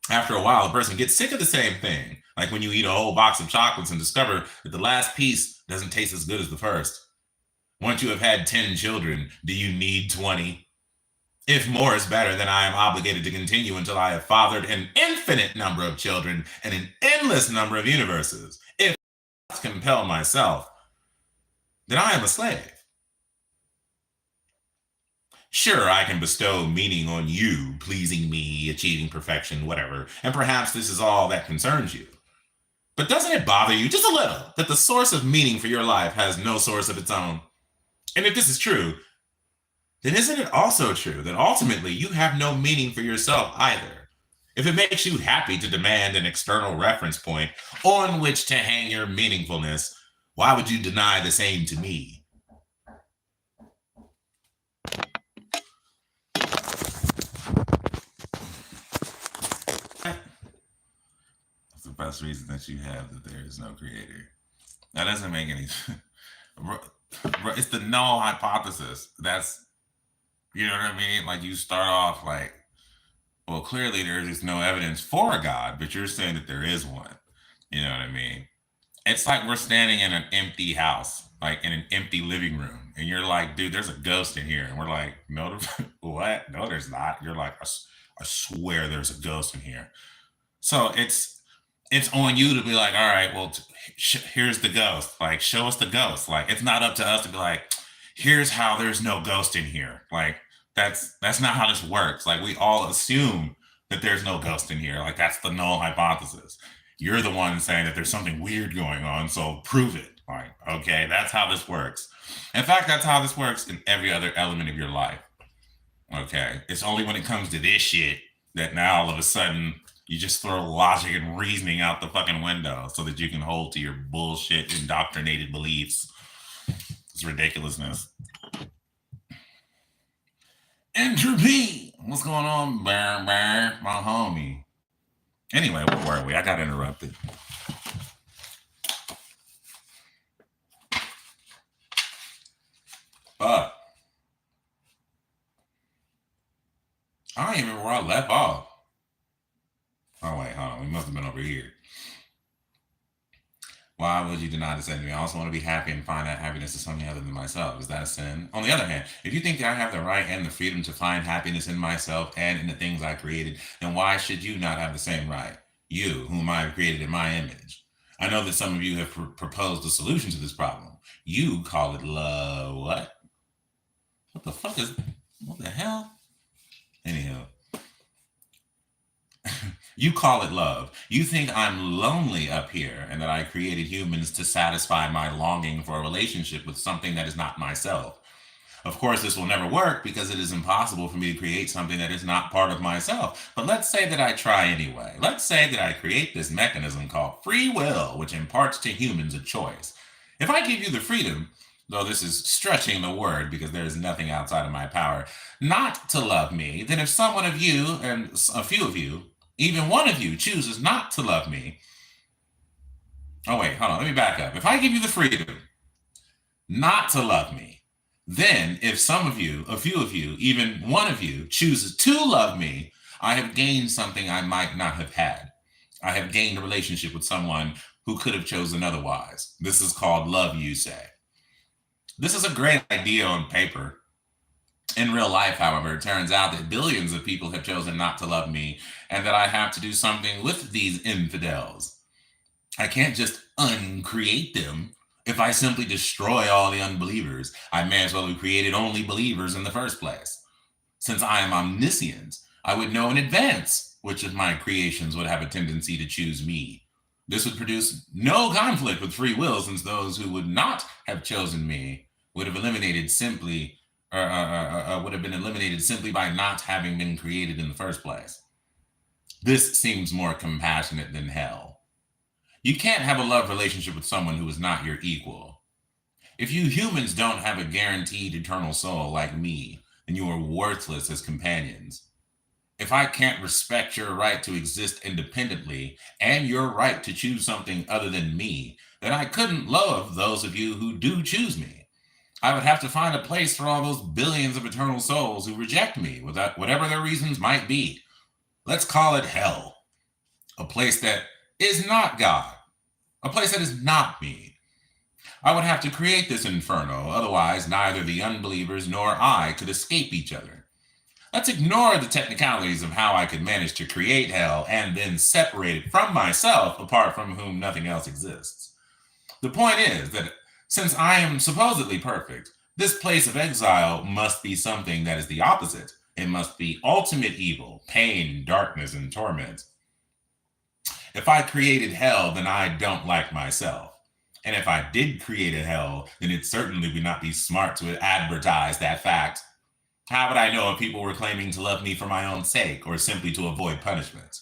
After a while, a person gets sick of the same thing. Like when you eat a whole box of chocolates and discover that the last piece doesn't taste as good as the first. Once you have had 10 children, do you need 20? If more is better, then I am obligated to continue until I have fathered an infinite number of children and an endless number of universes. If I compel myself, then I am a slave. Sure, I can bestow meaning on you, pleasing me, achieving perfection, whatever, and perhaps this is all that concerns you. But doesn't it bother you just a little that the source of meaning for your life has no source of its own? And if this is true, then isn't it also true that ultimately you have no meaning for yourself either? If it makes you happy to demand an external reference point on which to hang your meaningfulness, why would you deny the same to me? That's the best reason that you have that there is no creator. That doesn't make any sense. It's the null hypothesis. That's, you know what I mean? Like you start off like, well, clearly there is no evidence for a God, but you're saying that there is one. You know what I mean? It's like we're standing in an empty house, like in an empty living room. And you're like, dude, there's a ghost in here. And we're like, no, what? No, there's not. You're like, I swear there's a ghost in here. So it's on you to be like, all right, well, here's the ghost. Like, show us the ghost. Like, it's not up to us to be like, here's how there's no ghost in here. Like, that's not how this works. Like, we all assume that there's no ghost in here. Like, that's the null hypothesis. You're the one saying that there's something weird going on, so prove it. Like, okay, that's how this works. In fact, that's how this works in every other element of your life. Okay, it's only when it comes to this shit that now all of a sudden you just throw logic and reasoning out the fucking window so that you can hold to your bullshit indoctrinated beliefs. It's ridiculousness. Entropy. What's going on, my homie? Anyway, where were we? I got interrupted. But I don't even remember where I left off. Oh wait, hold on. We must have been over here. Why would you deny this enemy? I also want to be happy and find that happiness is something other than myself. Is that a sin? On the other hand, if you think that I have the right and the freedom to find happiness in myself and in the things I created, then why should you not have the same right? You, whom I have created in my image. I know that some of you have proposed a solution to this problem. You call it love. What? What the fuck is, what the hell? Anyhow. You call it love. You think I'm lonely up here and that I created humans to satisfy my longing for a relationship with something that is not myself. Of course, this will never work because it is impossible for me to create something that is not part of myself. But let's say that I try anyway. Let's say that I create this mechanism called free will, which imparts to humans a choice. If I give you the freedom, though this is stretching the word because there is nothing outside of my power, not to love me, then if someone of you and a few of you, even one of you chooses not to love me, Oh, wait, hold on. Let me back up. If I give you the freedom not to love me, then if some of you, a few of you, even one of you chooses to love me, I have gained something I might not have had. I have gained a relationship with someone who could have chosen otherwise. This is called love, you say. This is a great idea on paper. In real life, however, it turns out that billions of people have chosen not to love me and that I have to do something with these infidels. I can't just uncreate them. If I simply destroy all the unbelievers, I may as well have created only believers in the first place. Since I am omniscient, I would know in advance which of my creations would have a tendency to choose me. This would produce no conflict with free will, since those who would not have chosen me would have eliminated simply, would have been eliminated simply by not having been created in the first place. This seems more compassionate than hell. You can't have a love relationship with someone who is not your equal. If you humans don't have a guaranteed eternal soul like me, then you are worthless as companions. If I can't respect your right to exist independently and your right to choose something other than me, then I couldn't love those of you who do choose me. I would have to find a place for all those billions of eternal souls who reject me, whatever their reasons might be. Let's call it hell. A place that is not God. A place that is not me. I would have to create this inferno, otherwise neither the unbelievers nor I could escape each other. Let's ignore the technicalities of how I could manage to create hell and then separate it from myself, apart from whom nothing else exists. The point is that since I am supposedly perfect, this place of exile must be something that is the opposite. It must be ultimate evil, pain, darkness, and torment. If I created hell, then I don't like myself. And if I did create a hell, then it certainly would not be smart to advertise that fact. How would I know if people were claiming to love me for my own sake or simply to avoid punishment?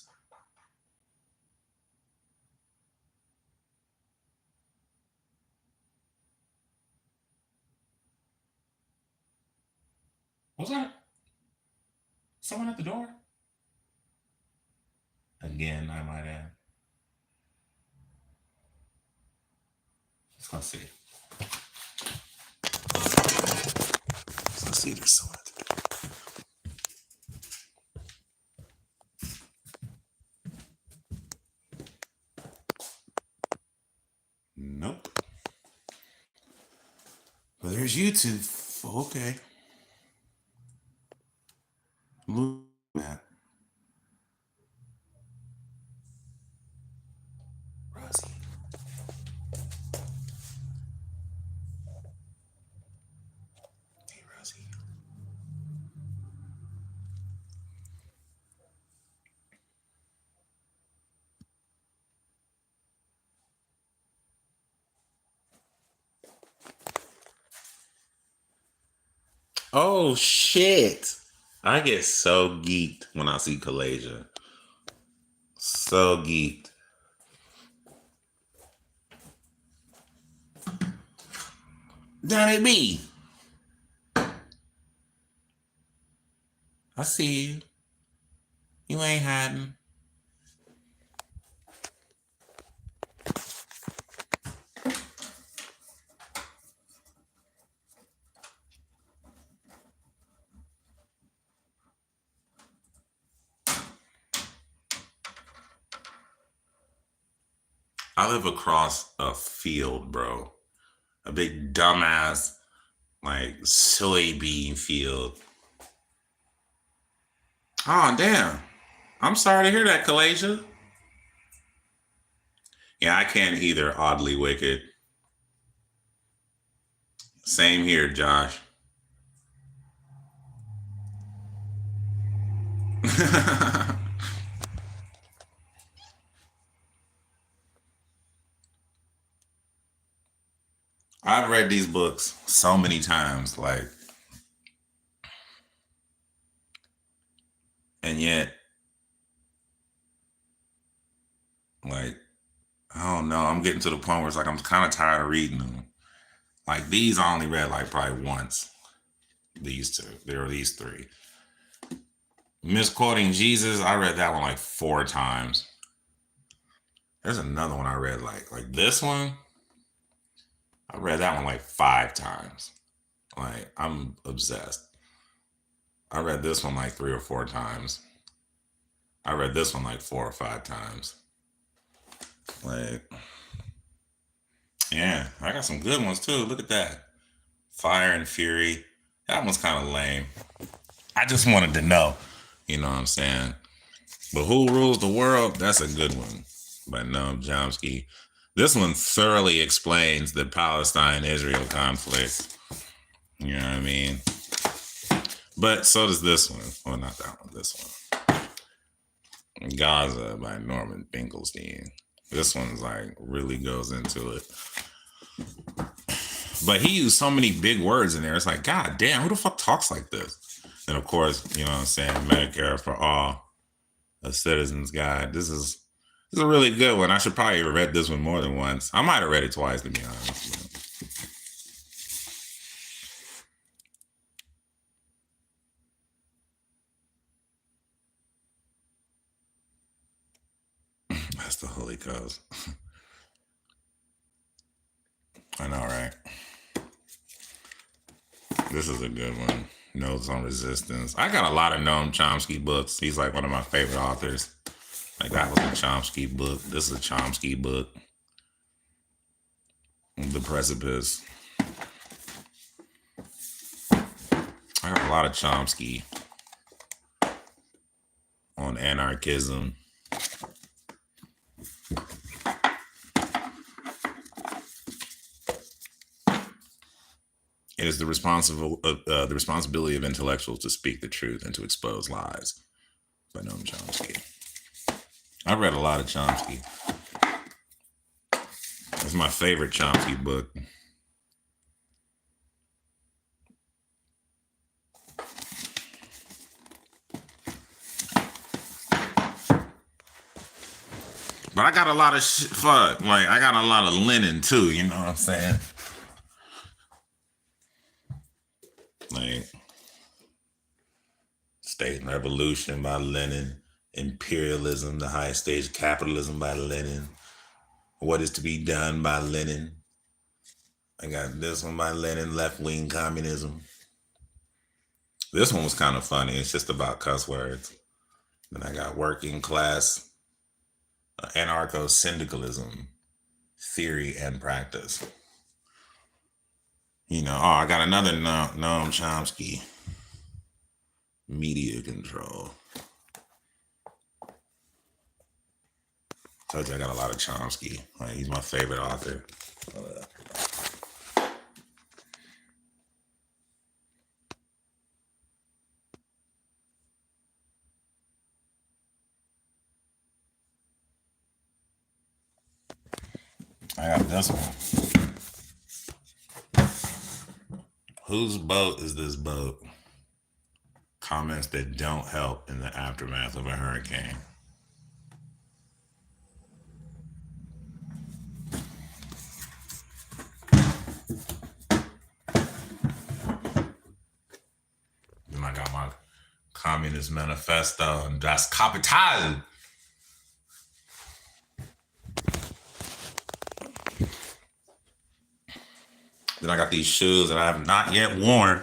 Was that someone at the door? Again, I might add. Let's see. Let's see, there's someone at the door. Nope. Well, there's YouTube. Okay. Look at Rosie. Hey, Rosie. Oh, shit. I get so geeked when I see Kalasia. So geeked. That ain't me. I see you. You ain't hiding. I live across a field, bro. A big dumbass, like soybean field. Oh, damn. I'm sorry to hear that, Kalasia. Yeah, I can't either, oddly wicked. Same here, Josh. I've read these books so many times, like, and yet, like, I don't know. I'm getting to the point where it's like I'm kind of tired of reading them. Like these, I only read like probably once. These two, there are these three. Misquoting Jesus, I read that one like 4 times. There's another one I read like this one. I read that one like 5 times. Like I'm obsessed. I read this one like 3 or 4 times. I read this one like 4 or 5 times. Like, yeah, I got some good ones too. Look at that. Fire and Fury. That one's kind of lame. I just wanted to know. You know what I'm saying? But Who Rules the World? That's a good one by Noam Chomsky. This one thoroughly explains the Palestine-Israel conflict. You know what I mean? But so does this one. Well, not that one. This one. Gaza by Norman Finkelstein. This one's like really goes into it. But he used so many big words in there. It's like, God damn, who the fuck talks like this? And of course, you know what I'm saying? Medicare for All, A Citizen's Guide. This is a really good one. I should probably have read this one more than once. I might have read it twice, to be honest. That's the Holy Ghost. I know, right? This is a good one. Notes on Resistance. I got a lot of Noam Chomsky books. He's like one of my favorite authors. Like that was a Chomsky book. This is a Chomsky book. The Precipice. I got a lot of Chomsky on anarchism. It is the responsibility of intellectuals to speak the truth and to expose lies by Noam Chomsky. I've read a lot of Chomsky. It's my favorite Chomsky book. But I got a lot of fuck. Like I got a lot of Lenin too. You know what I'm saying? Like State and Revolution by Lenin, Imperialism, the Highest Stage of Capitalism by Lenin, What is to be Done by Lenin. I got this one by Lenin, Left Wing Communism. This one was kind of funny. It's just about cuss words. Then I got Working Class Anarcho-Syndicalism, Theory and Practice. You know, I got another Noam Chomsky, Media Control. Told you I got a lot of Chomsky. Like, he's my favorite author. I got this one. Whose boat is this boat? Comments that don't help in the aftermath of a hurricane. Then I got my Communist Manifesto and Das Kapital. Then I got these shoes that I have not yet worn.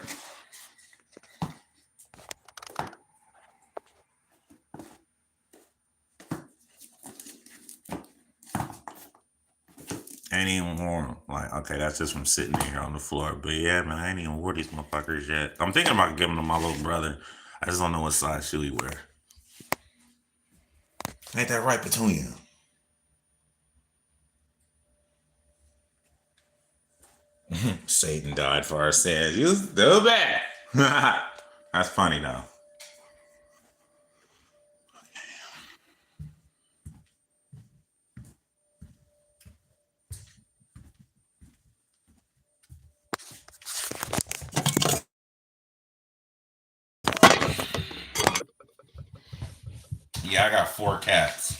I ain't even worn them. Like, okay, that's just from sitting here on the floor. But yeah, man, I ain't even wore these motherfuckers yet. I'm thinking about giving them to my little brother. I just don't know what size shoe he wear. Ain't that right, Petunia? Satan died for our sins. You still bad. That's funny though. Yeah, I got 4 cats.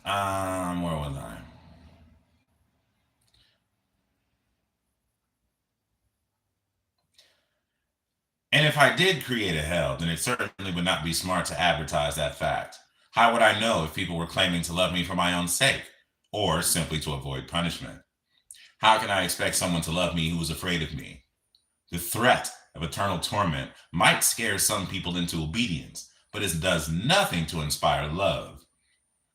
Where was I? And if I did create a hell, then it certainly would not be smart to advertise that fact. How would I know if people were claiming to love me for my own sake, or simply to avoid punishment? How can I expect someone to love me who is afraid of me? The threat of eternal torment might scare some people into obedience, but it does nothing to inspire love.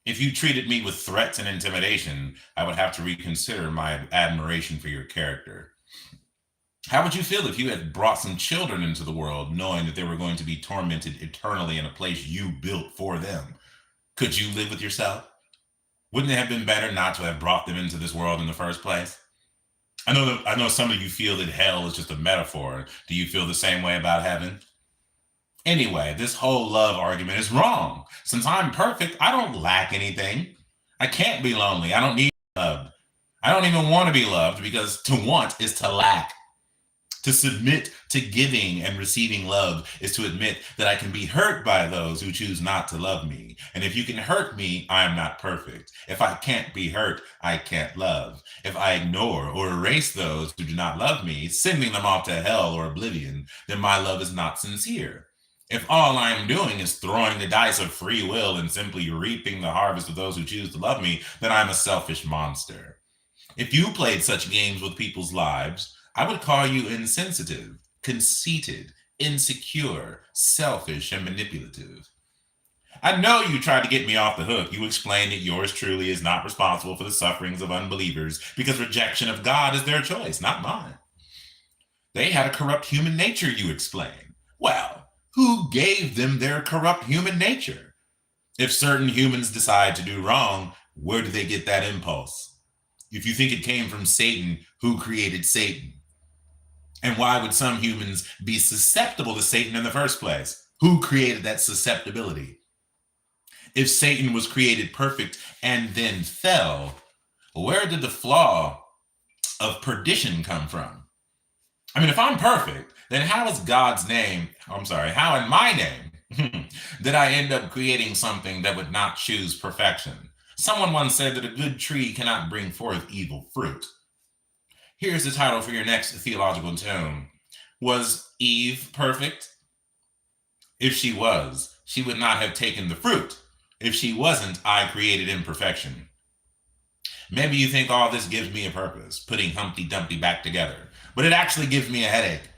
If you treated me with threats and intimidation, I would have to reconsider my admiration for your character. How would you feel if you had brought some children into the world knowing that they were going to be tormented eternally in a place you built for them? Could you live with yourself? Wouldn't it have been better not to have brought them into this world in the first place? I know some of you feel that hell is just a metaphor. Do you feel the same way about heaven? Anyway, this whole love argument is wrong. Since I'm perfect, I don't lack anything. I can't be lonely. I don't need love. I don't even want to be loved because to want is to lack. To submit to giving and receiving love is to admit that I can be hurt by those who choose not to love me. And if you can hurt me, I am not perfect. If I can't be hurt, I can't love. If I ignore or erase those who do not love me, sending them off to hell or oblivion, then my love is not sincere. If all I am doing is throwing the dice of free will and simply reaping the harvest of those who choose to love me, then I'm a selfish monster. If you played such games with people's lives, I would call you insensitive, conceited, insecure, selfish, and manipulative. I know you tried to get me off the hook. You explained that yours truly is not responsible for the sufferings of unbelievers because rejection of God is their choice, not mine. They had a corrupt human nature, you explained. Well, who gave them their corrupt human nature? If certain humans decide to do wrong, where do they get that impulse? If you think it came from Satan, who created Satan? And why would some humans be susceptible to Satan in the first place? Who created that susceptibility? If Satan was created perfect and then fell, where did the flaw of perdition come from? I mean, if I'm perfect, then how in my name did I end up creating something that would not choose perfection? Someone once said that a good tree cannot bring forth evil fruit. Here's the title for your next theological tome. Was Eve perfect? If she was, she would not have taken the fruit. If she wasn't, I created imperfection. Maybe you think all this gives me a purpose, putting Humpty Dumpty back together, but it actually gives me a headache.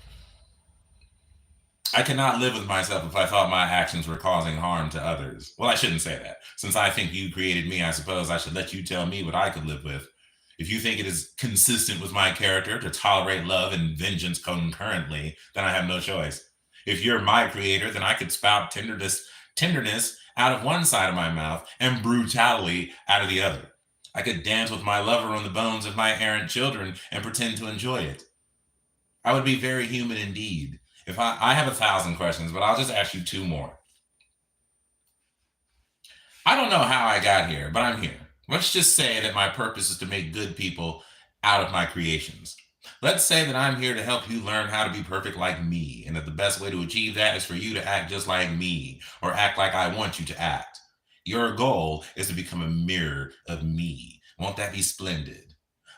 I cannot live with myself if I thought my actions were causing harm to others. Well, I shouldn't say that. Since I think you created me, I suppose I should let you tell me what I could live with. If you think it is consistent with my character to tolerate love and vengeance concurrently, then I have no choice. If you're my creator, then I could spout tenderness out of one side of my mouth and brutality out of the other. I could dance with my lover on the bones of my errant children and pretend to enjoy it. I would be very human indeed. If I have 1,000 questions, but I'll just ask you 2 more. I don't know how I got here, but I'm here. Let's just say that my purpose is to make good people out of my creations. Let's say that I'm here to help you learn how to be perfect like me, and that the best way to achieve that is for you to act just like me, or act like I want you to act. Your goal is to become a mirror of me. Won't that be splendid?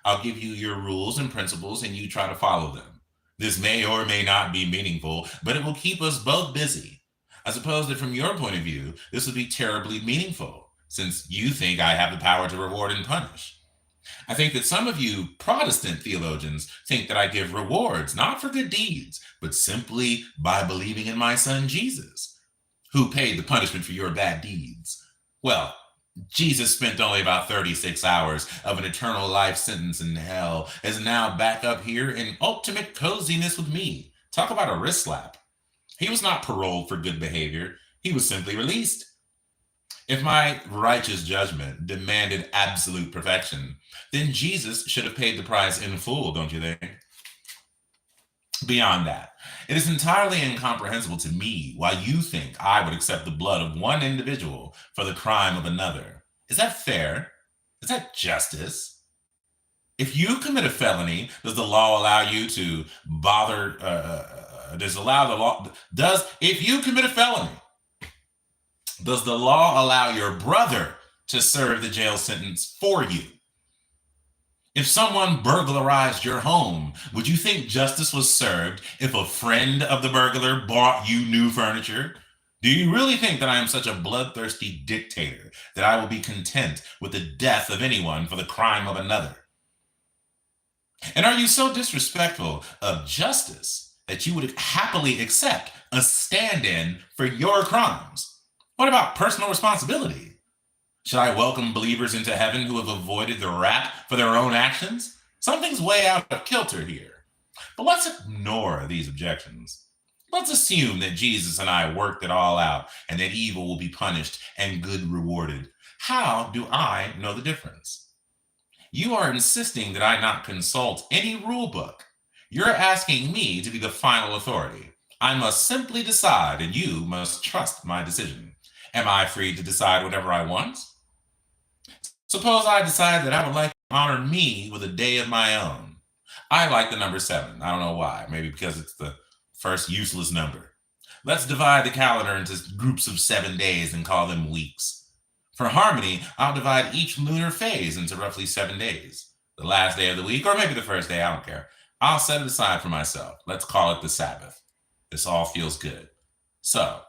I'll give you your rules and principles, and you try to follow them. This may or may not be meaningful, but it will keep us both busy. I suppose that from your point of view, this would be terribly meaningful, since you think I have the power to reward and punish. I think that some of you Protestant theologians think that I give rewards, not for good deeds, but simply by believing in my son Jesus, who paid the punishment for your bad deeds. Well, Jesus spent only about 36 hours of an eternal life sentence in hell, is now back up here in ultimate coziness with me. Talk about a wrist slap. He was not paroled for good behavior. He was simply released. If my righteous judgment demanded absolute perfection, then Jesus should have paid the price in full, don't you think? Beyond that, it is entirely incomprehensible to me why you think I would accept the blood of one individual for the crime of another. Is that fair? Is that justice? If you commit a felony, does the law allow you to bother? If you commit a felony, does the law allow your brother to serve the jail sentence for you? If someone burglarized your home, would you think justice was served if a friend of the burglar bought you new furniture? Do you really think that I am such a bloodthirsty dictator that I will be content with the death of anyone for the crime of another? And are you so disrespectful of justice that you would happily accept a stand in for your crimes? What about personal responsibility? Should I welcome believers into heaven who have avoided the wrath for their own actions? Something's way out of kilter here. But let's ignore these objections. Let's assume that Jesus and I worked it all out and that evil will be punished and good rewarded. How do I know the difference? You are insisting that I not consult any rule book. You're asking me to be the final authority. I must simply decide, and you must trust my decision. Am I free to decide whatever I want? Suppose I decide that I would like to honor me with a day of my own. I like the number 7. I don't know why. Maybe because it's the first useless number. Let's divide the calendar into groups of 7 days and call them weeks. For harmony, I'll divide each lunar phase into roughly 7 days. The last day of the week, or maybe the first day, I don't care. I'll set it aside for myself. Let's call it the Sabbath. This all feels good. So,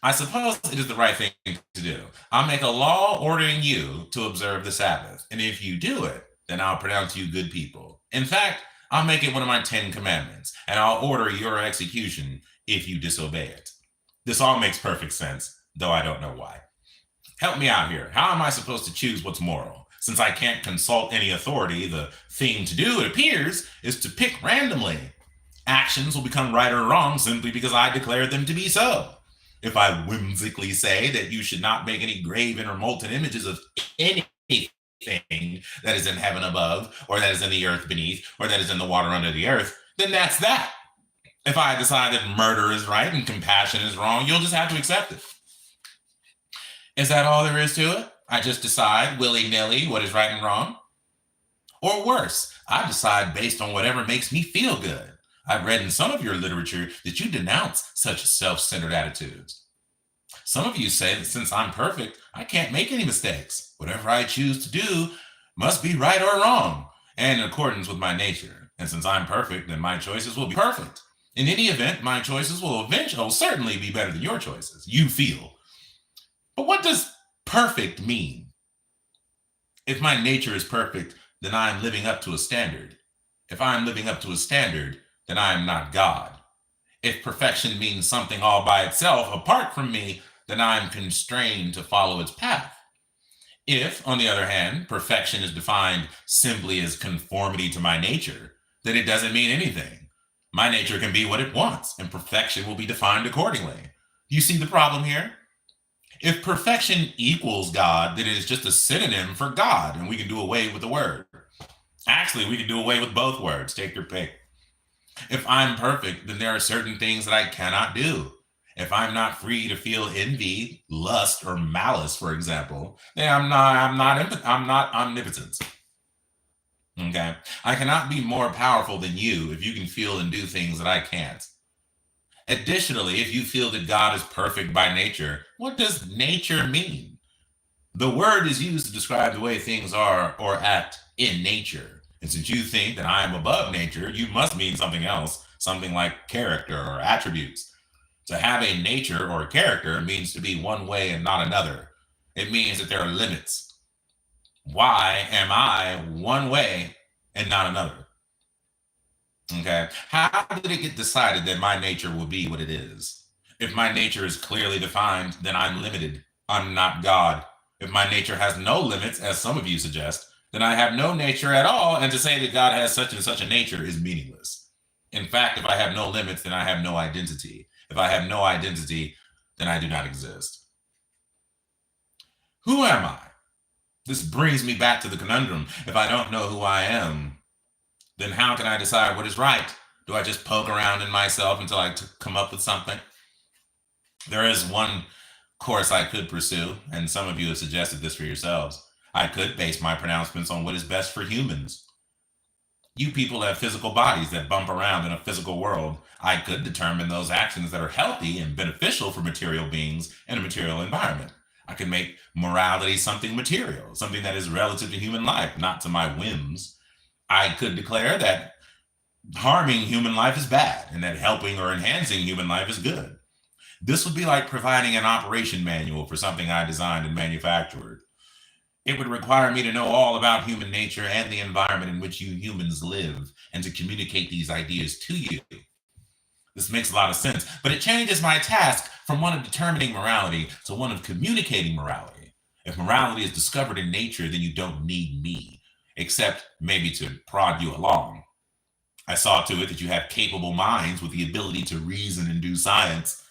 I suppose it is the right thing to do. I'll make a law ordering you to observe the Sabbath. And if you do it, then I'll pronounce you good people. In fact, I'll make it one of my 10 commandments, and I'll order your execution if you disobey it. This all makes perfect sense, though I don't know why. Help me out here. How am I supposed to choose what's moral? Since I can't consult any authority, the thing to do, it appears, is to pick randomly. Actions will become right or wrong simply because I declared them to be so. If I whimsically say that you should not make any graven or molten images of anything that is in heaven above, or that is in the earth beneath, or that is in the water under the earth, then that's that. If I decide that murder is right and compassion is wrong, you'll just have to accept it. Is that all there is to it? I just decide willy-nilly what is right and wrong? Or worse, I decide based on whatever makes me feel good. I've read in some of your literature that you denounce such self-centered attitudes. Some of you say that since I'm perfect, I can't make any mistakes. Whatever I choose to do must be right or wrong, and in accordance with my nature. And since I'm perfect, then my choices will be perfect. In any event, my choices will certainly be better than your choices, you feel. But what does perfect mean? If my nature is perfect, then I am living up to a standard. If I am living up to a standard, then I am not God. If perfection means something all by itself, apart from me, then I am constrained to follow its path. If, on the other hand, perfection is defined simply as conformity to my nature, then it doesn't mean anything. My nature can be what it wants, and perfection will be defined accordingly. Do you see the problem here? If perfection equals God, then it is just a synonym for God, and we can do away with the word. Actually, we can do away with both words. Take your pick. If I'm perfect, then there are certain things that I cannot do. If I'm not free to feel envy, lust, or malice, for example, then I'm not omnipresent. Okay? I cannot be more powerful than you if you can feel and do things that I can't. Additionally, if you feel that God is perfect by nature, what does nature mean? The word is used to describe the way things are or act in nature. And since you think that I am above nature, you must mean something else, something like character or attributes. To have a nature or character means to be one way and not another. It means that there are limits. Why am I one way and not another? Okay. How did it get decided that my nature will be what it is? If my nature is clearly defined, then I'm limited. I'm not God. If my nature has no limits, as some of you suggest, then I have no nature at all. And to say that God has such and such a nature is meaningless. In fact, if I have no limits, then I have no identity. If I have no identity, then I do not exist. Who am I? This brings me back to the conundrum. If I don't know who I am, then how can I decide what is right? Do I just poke around in myself until I come up with something? There is one course I could pursue, and some of you have suggested this for yourselves. I could base my pronouncements on what is best for humans. You people have physical bodies that bump around in a physical world. I could determine those actions that are healthy and beneficial for material beings in a material environment. I can make morality something material, something that is relative to human life, not to my whims. I could declare that harming human life is bad and that helping or enhancing human life is good. This would be like providing an operation manual for something I designed and manufactured. It would require me to know all about human nature and the environment in which you humans live and to communicate these ideas to you. This makes a lot of sense, but it changes my task from one of determining morality to one of communicating morality. If morality is discovered in nature, then you don't need me, except maybe to prod you along. I saw to it that you have capable minds with the ability to reason and do science.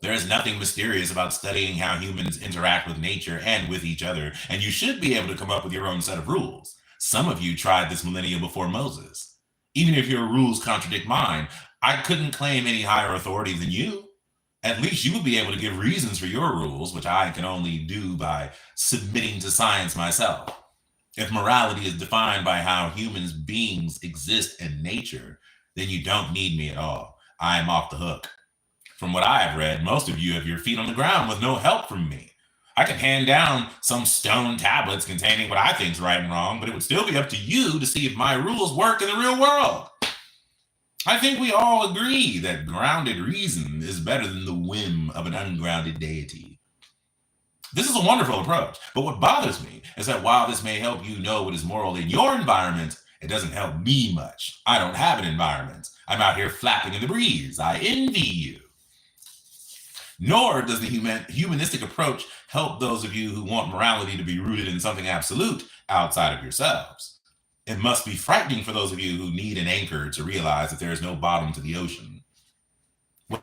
There is nothing mysterious about studying how humans interact with nature and with each other, and you should be able to come up with your own set of rules. Some of you tried this millennia before Moses. Even if your rules contradict mine, I couldn't claim any higher authority than you. At least you would be able to give reasons for your rules, which I can only do by submitting to science myself. If morality is defined by how human beings exist in nature, then you don't need me at all. I am off the hook. From what I have read, most of you have your feet on the ground with no help from me. I could hand down some stone tablets containing what I think is right and wrong, but it would still be up to you to see if my rules work in the real world. I think we all agree that grounded reason is better than the whim of an ungrounded deity. This is a wonderful approach, but what bothers me is that while this may help you know what is moral in your environment, it doesn't help me much. I don't have an environment. I'm out here flapping in the breeze. I envy you. Nor does the humanistic approach help those of you who want morality to be rooted in something absolute outside of yourselves. It must be frightening for those of you who need an anchor to realize that there is no bottom to the ocean. Well,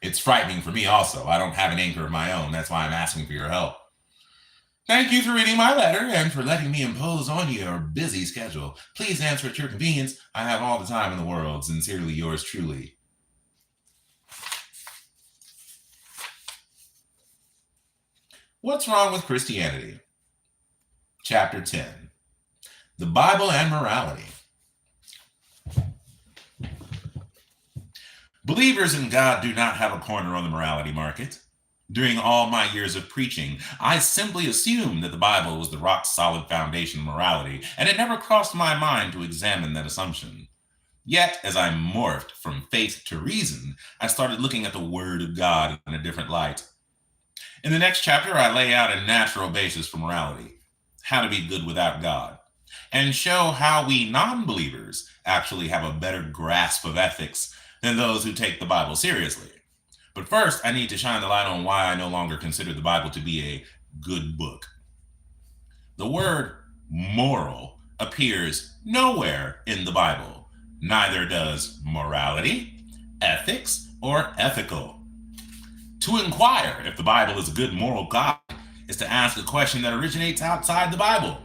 it's frightening for me also. I don't have an anchor of my own. That's why I'm asking for your help. Thank you for reading my letter and for letting me impose on your busy schedule. Please answer at your convenience. I have all the time in the world. Sincerely yours truly. What's wrong with Christianity? Chapter 10. The Bible and Morality. Believers in God do not have a corner on the morality market. During all my years of preaching, I simply assumed that the Bible was the rock-solid foundation of morality, and it never crossed my mind to examine that assumption. Yet, as I morphed from faith to reason, I started looking at the Word of God in a different light. In the next chapter, I lay out a natural basis for morality, how to be good without God, and show how we non-believers actually have a better grasp of ethics than those who take the Bible seriously. But first, I need to shine the light on why I no longer consider the Bible to be a good book. The word moral appears nowhere in the Bible. Neither does morality, ethics, or ethical. To inquire if the Bible is a good moral guide is to ask a question that originates outside the Bible.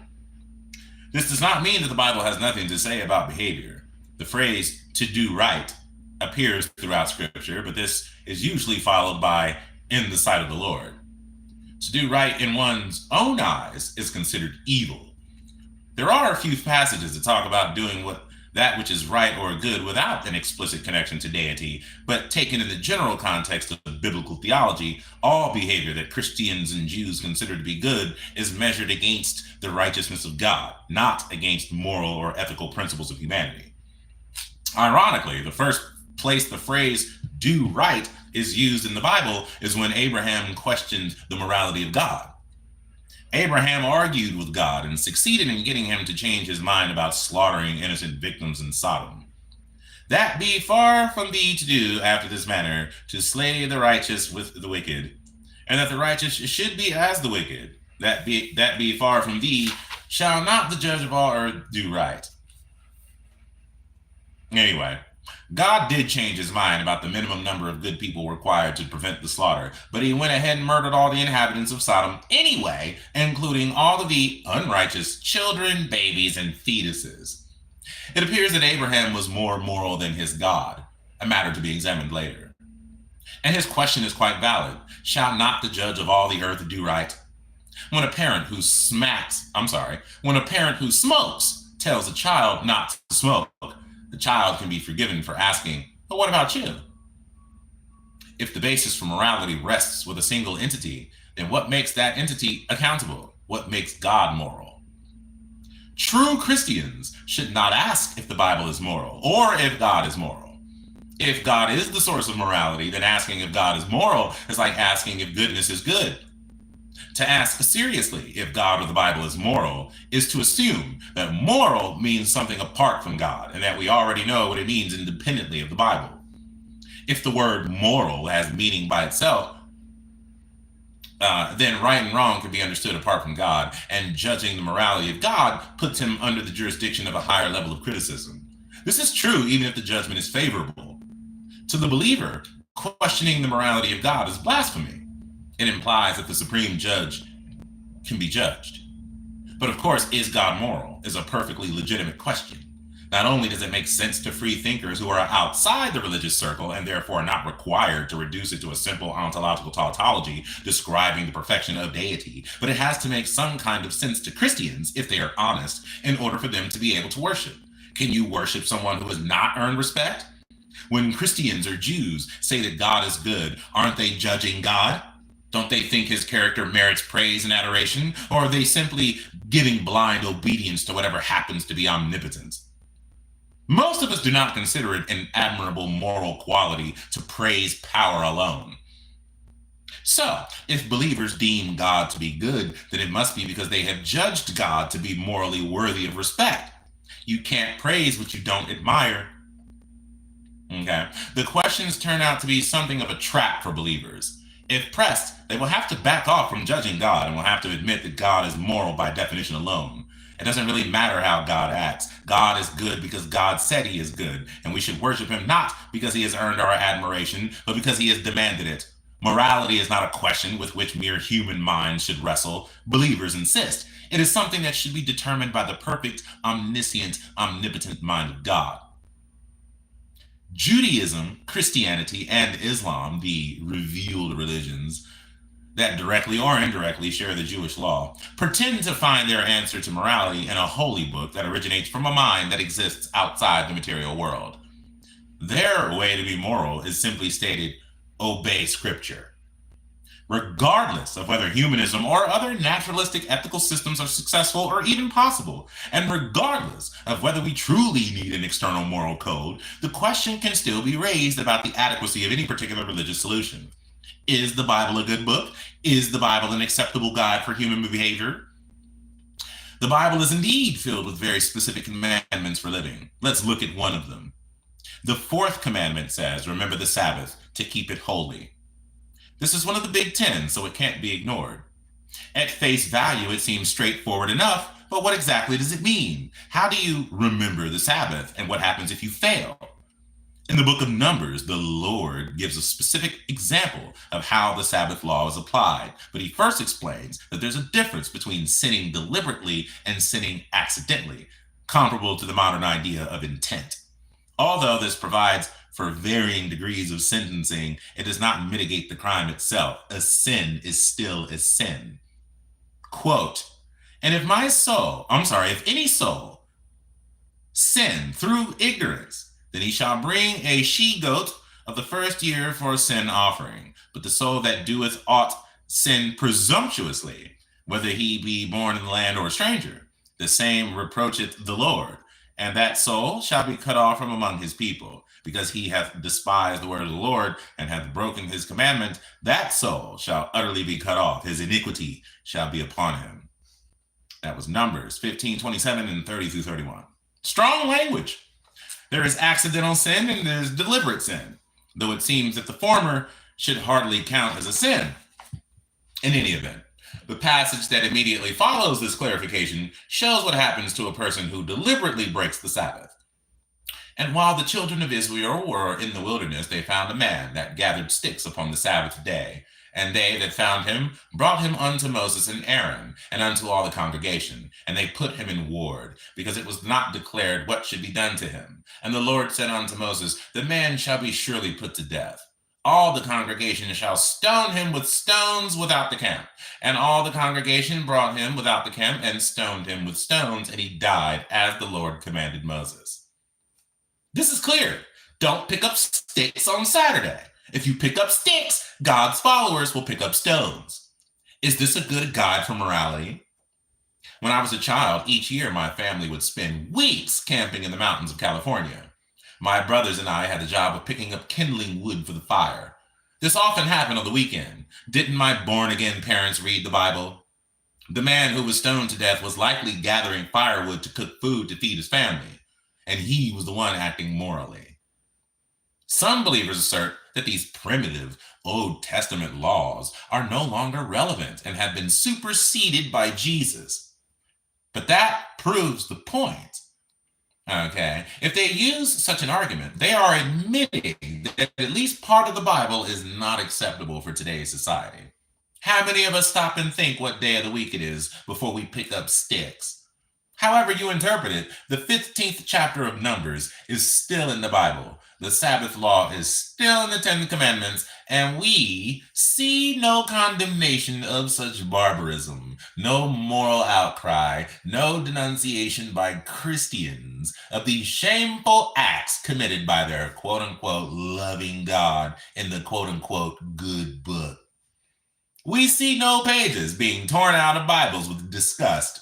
This does not mean that the Bible has nothing to say about behavior. The phrase "to do right" appears throughout Scripture, but this is usually followed by "in the sight of the Lord." To do right in one's own eyes is considered evil. There are a few passages that talk about doing that which is right or good without an explicit connection to deity, but taken in the general context of biblical theology, all behavior that Christians and Jews consider to be good is measured against the righteousness of God, not against moral or ethical principles of humanity. Ironically, the first place the phrase "do right" is used in the Bible is when Abraham questioned the morality of God. Abraham argued with God and succeeded in getting him to change his mind about slaughtering innocent victims in Sodom. "That be far from thee to do after this manner, to slay the righteous with the wicked, and that the righteous should be as the wicked. That be far from thee, shall not the judge of all earth do right?" Anyway, God did change his mind about the minimum number of good people required to prevent the slaughter, but he went ahead and murdered all the inhabitants of Sodom anyway, including all of the unrighteous children, babies, and fetuses. It appears that Abraham was more moral than his God, a matter to be examined later. And his question is quite valid. Shall not the judge of all the earth do right? When a parent who smokes tells a child not to smoke, the child can be forgiven for asking, "But what about you?" If the basis for morality rests with a single entity, then what makes that entity accountable? What makes God moral? True Christians should not ask if the Bible is moral or if God is moral. If God is the source of morality, then asking if God is moral is like asking if goodness is good. To ask seriously if God or the Bible is moral is to assume that moral means something apart from God and that we already know what it means independently of the Bible. If the word moral has meaning by itself, then right and wrong can be understood apart from God, and judging the morality of God puts him under the jurisdiction of a higher level of criticism. This is true even if the judgment is favorable. To the believer, questioning the morality of God is blasphemy. It implies that the supreme judge can be judged. But of course, is God moral is a perfectly legitimate question. Not only does it make sense to free thinkers who are outside the religious circle and therefore not required to reduce it to a simple ontological tautology describing the perfection of deity, but it has to make some kind of sense to Christians, if they are honest, in order for them to be able to worship. Can you worship someone who has not earned respect? When Christians or Jews say that God is good, aren't they judging God? Don't they think his character merits praise and adoration? Or are they simply giving blind obedience to whatever happens to be omnipotence? Most of us do not consider it an admirable moral quality to praise power alone. So, if believers deem God to be good, then it must be because they have judged God to be morally worthy of respect. You can't praise what you don't admire. Okay. The questions turn out to be something of a trap for believers. If pressed, they will have to back off from judging God and will have to admit that God is moral by definition alone. It doesn't really matter how God acts. God is good because God said he is good, and we should worship him not because he has earned our admiration, but because he has demanded it. Morality is not a question with which mere human minds should wrestle. Believers insist. It is something that should be determined by the perfect, omniscient, omnipotent mind of God. Judaism, Christianity, and Islam, the revealed religions that directly or indirectly share the Jewish law, pretend to find their answer to morality in a holy book that originates from a mind that exists outside the material world. Their way to be moral is simply stated, obey scripture. Regardless of whether humanism or other naturalistic ethical systems are successful or even possible, and regardless of whether we truly need an external moral code, the question can still be raised about the adequacy of any particular religious solution. Is the Bible a good book? Is the Bible an acceptable guide for human behavior? The Bible is indeed filled with very specific commandments for living. Let's look at one of them. The fourth commandment says, remember the Sabbath, to keep it holy. This is one of the big 10, so it can't be ignored. At face value, it seems straightforward enough, but what exactly does it mean? How do you remember the Sabbath, and what happens if you fail? In the book of Numbers, the Lord gives a specific example of how the Sabbath law is applied, but he first explains that there's a difference between sinning deliberately and sinning accidentally, comparable to the modern idea of intent. Although this provides for varying degrees of sentencing, it does not mitigate the crime itself. A sin is still a sin. Quote, and if any soul sin through ignorance, then he shall bring a she-goat of the first year for a sin offering. But the soul that doeth aught sin presumptuously, whether he be born in the land or a stranger, the same reproacheth the Lord, and that soul shall be cut off from among his people, because he hath despised the word of the Lord and hath broken his commandment. That soul shall utterly be cut off. His iniquity shall be upon him. That was Numbers 15:27 and 30-31. Strong language. There is accidental sin and there's deliberate sin, though it seems that the former should hardly count as a sin. In any event, the passage that immediately follows this clarification shows what happens to a person who deliberately breaks the Sabbath. And while the children of Israel were in the wilderness, they found a man that gathered sticks upon the Sabbath day. And they that found him brought him unto Moses and Aaron, and unto all the congregation. And they put him in ward, because it was not declared what should be done to him. And the Lord said unto Moses, the man shall be surely put to death. All the congregation shall stone him with stones without the camp. And all the congregation brought him without the camp, and stoned him with stones, and he died, as the Lord commanded Moses. This is clear. Don't pick up sticks on Saturday. If you pick up sticks, God's followers will pick up stones. Is this a good guide for morality? When I was a child, each year my family would spend weeks camping in the mountains of California. My brothers and I had the job of picking up kindling wood for the fire. This often happened on the weekend. Didn't my born again parents read the Bible? The man who was stoned to death was likely gathering firewood to cook food to feed his family, and he was the one acting morally. Some believers assert that these primitive Old Testament laws are no longer relevant and have been superseded by Jesus. But that proves the point. Okay, if they use such an argument, they are admitting that at least part of the Bible is not acceptable for today's society. How many of us stop and think what day of the week it is before we pick up sticks? However you interpret it, the 15th chapter of Numbers is still in the Bible. The Sabbath law is still in the Ten Commandments, and we see no condemnation of such barbarism, no moral outcry, no denunciation by Christians of these shameful acts committed by their quote-unquote loving God in the quote-unquote good book. We see no pages being torn out of Bibles with disgust.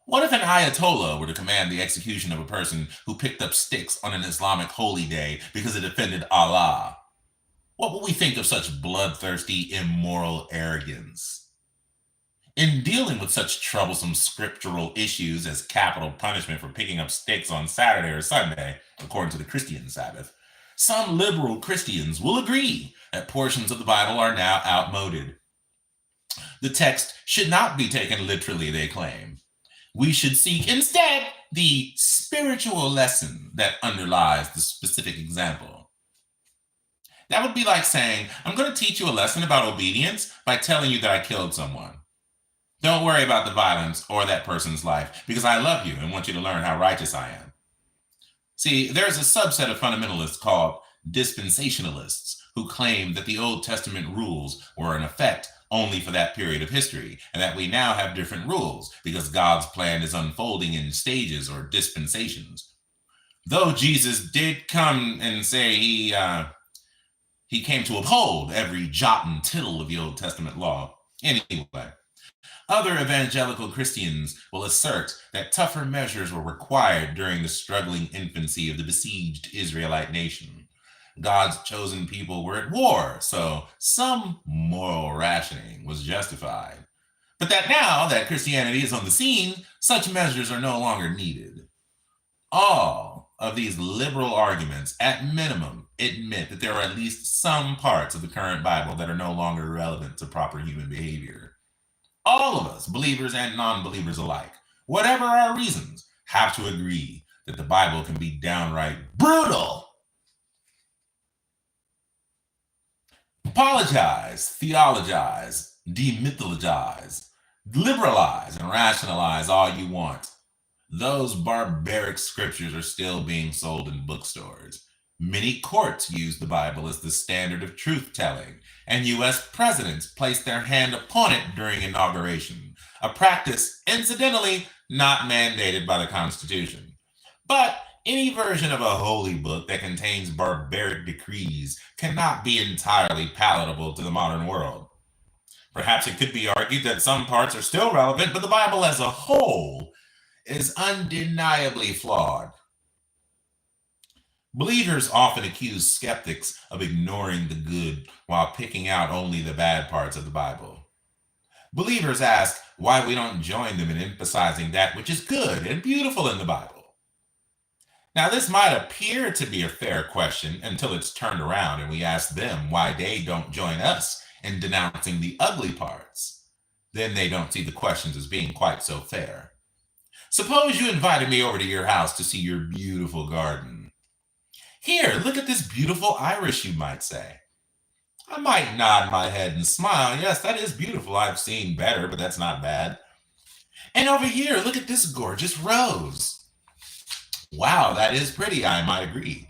What if an Ayatollah were to command the execution of a person who picked up sticks on an Islamic holy day because it offended Allah? What would we think of such bloodthirsty, immoral arrogance? In dealing with such troublesome scriptural issues as capital punishment for picking up sticks on Saturday or Sunday, according to the Christian Sabbath, some liberal Christians will agree that portions of the Bible are now outmoded. The text should not be taken literally, they claim. We should seek instead the spiritual lesson that underlies the specific example. That would be like saying, I'm going to teach you a lesson about obedience by telling you that I killed someone. Don't worry about the violence or that person's life because I love you and want you to learn how righteous I am. See, there's a subset of fundamentalists called dispensationalists who claim that the Old Testament rules were in effect only for that period of history, and that we now have different rules because God's plan is unfolding in stages or dispensations. Though Jesus did come and say he came to uphold every jot and tittle of the Old Testament law. Anyway, other evangelical Christians will assert that tougher measures were required during the struggling infancy of the besieged Israelite nation. God's chosen people were at war, so some moral rationing was justified. But that now that Christianity is on the scene, such measures are no longer needed. All of these liberal arguments, at minimum, admit that there are at least some parts of the current Bible that are no longer relevant to proper human behavior. All of us, believers and non-believers alike, whatever our reasons, have to agree that the Bible can be downright brutal. Apologize, theologize, demythologize, liberalize, and rationalize all you want. Those barbaric scriptures are still being sold in bookstores. Many courts use the Bible as the standard of truth-telling, and U.S. presidents place their hand upon it during inauguration, a practice, incidentally, not mandated by the Constitution. But any version of a holy book that contains barbaric decrees cannot be entirely palatable to the modern world. Perhaps it could be argued that some parts are still relevant, but the Bible as a whole is undeniably flawed. Believers often accuse skeptics of ignoring the good while picking out only the bad parts of the Bible. Believers ask why we don't join them in emphasizing that which is good and beautiful in the Bible. Now, this might appear to be a fair question until it's turned around and we ask them why they don't join us in denouncing the ugly parts. Then they don't see the questions as being quite so fair. Suppose you invited me over to your house to see your beautiful garden. Here, look at this beautiful iris, you might say. I might nod my head and smile. Yes, that is beautiful. I've seen better, but that's not bad. And over here, look at this gorgeous rose. Wow, that is pretty, I might agree.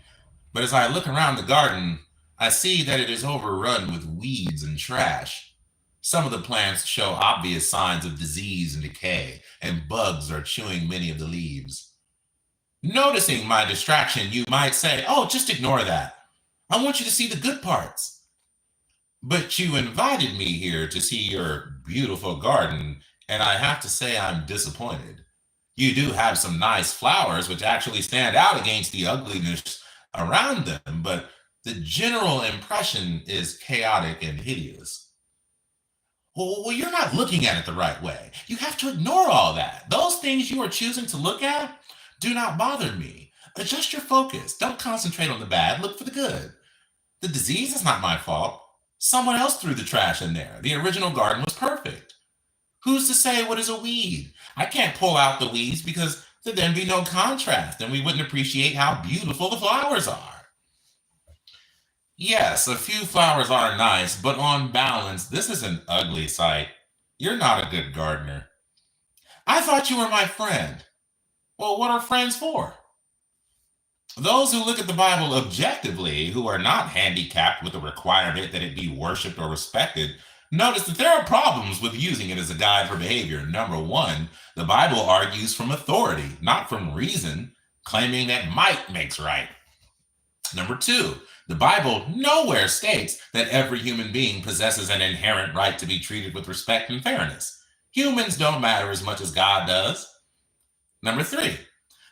But as I look around the garden, I see that it is overrun with weeds and trash. Some of the plants show obvious signs of disease and decay, and bugs are chewing many of the leaves. Noticing my distraction, you might say, oh, just ignore that. I want you to see the good parts. But you invited me here to see your beautiful garden, and I have to say I'm disappointed. You do have some nice flowers which actually stand out against the ugliness around them, but the general impression is chaotic and hideous. Well, you're not looking at it the right way. You have to ignore all that. Those things you are choosing to look at do not bother me. Adjust your focus. Don't concentrate on the bad. Look for the good. The disease is not my fault. Someone else threw the trash in there. The original garden was perfect. Who's to say what is a weed? I can't pull out the weeds because there'd then be no contrast and we wouldn't appreciate how beautiful the flowers are. Yes, a few flowers are nice, but on balance, this is an ugly sight. You're not a good gardener. I thought you were my friend. Well, what are friends for? Those who look at the Bible objectively, who are not handicapped with the requirement that it be worshiped or respected, notice that there are problems with using it as a guide for behavior. Number one, the Bible argues from authority, not from reason, claiming that might makes right. Number two, the Bible nowhere states that every human being possesses an inherent right to be treated with respect and fairness. Humans don't matter as much as God does. Number three,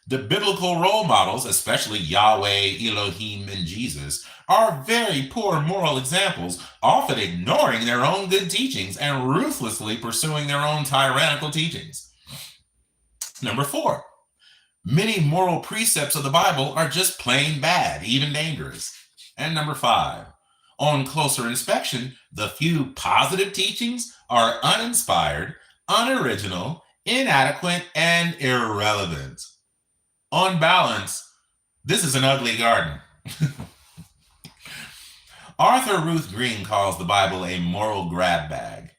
the biblical role models, especially Yahweh, Elohim, and Jesus, are very poor moral examples, often ignoring their own good teachings and ruthlessly pursuing their own tyrannical teachings. Number four, many moral precepts of the Bible are just plain bad, even dangerous. And number five, on closer inspection, the few positive teachings are uninspired, unoriginal, inadequate, and irrelevant. On balance, this is an ugly garden. Arthur Ruth Green calls the Bible a moral grab bag.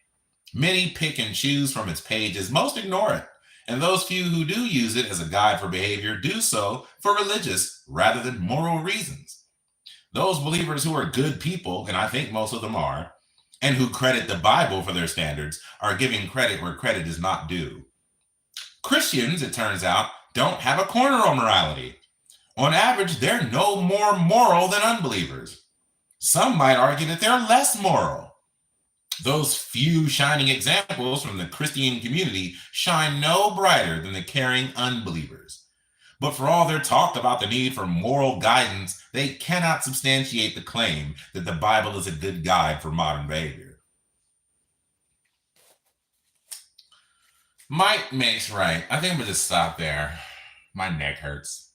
Many pick and choose from its pages, most ignore it. And those few who do use it as a guide for behavior do so for religious rather than moral reasons. Those believers who are good people, and I think most of them are, and who credit the Bible for their standards are giving credit where credit is not due. Christians, it turns out, don't have a corner on morality. On average, they're no more moral than unbelievers. Some might argue that they're less moral. Those few shining examples from the Christian community shine no brighter than the caring unbelievers. But for all their talk about the need for moral guidance, they cannot substantiate the claim that the Bible is a good guide for modern behavior. Might makes right. I think I'm gonna just stop there. My neck hurts.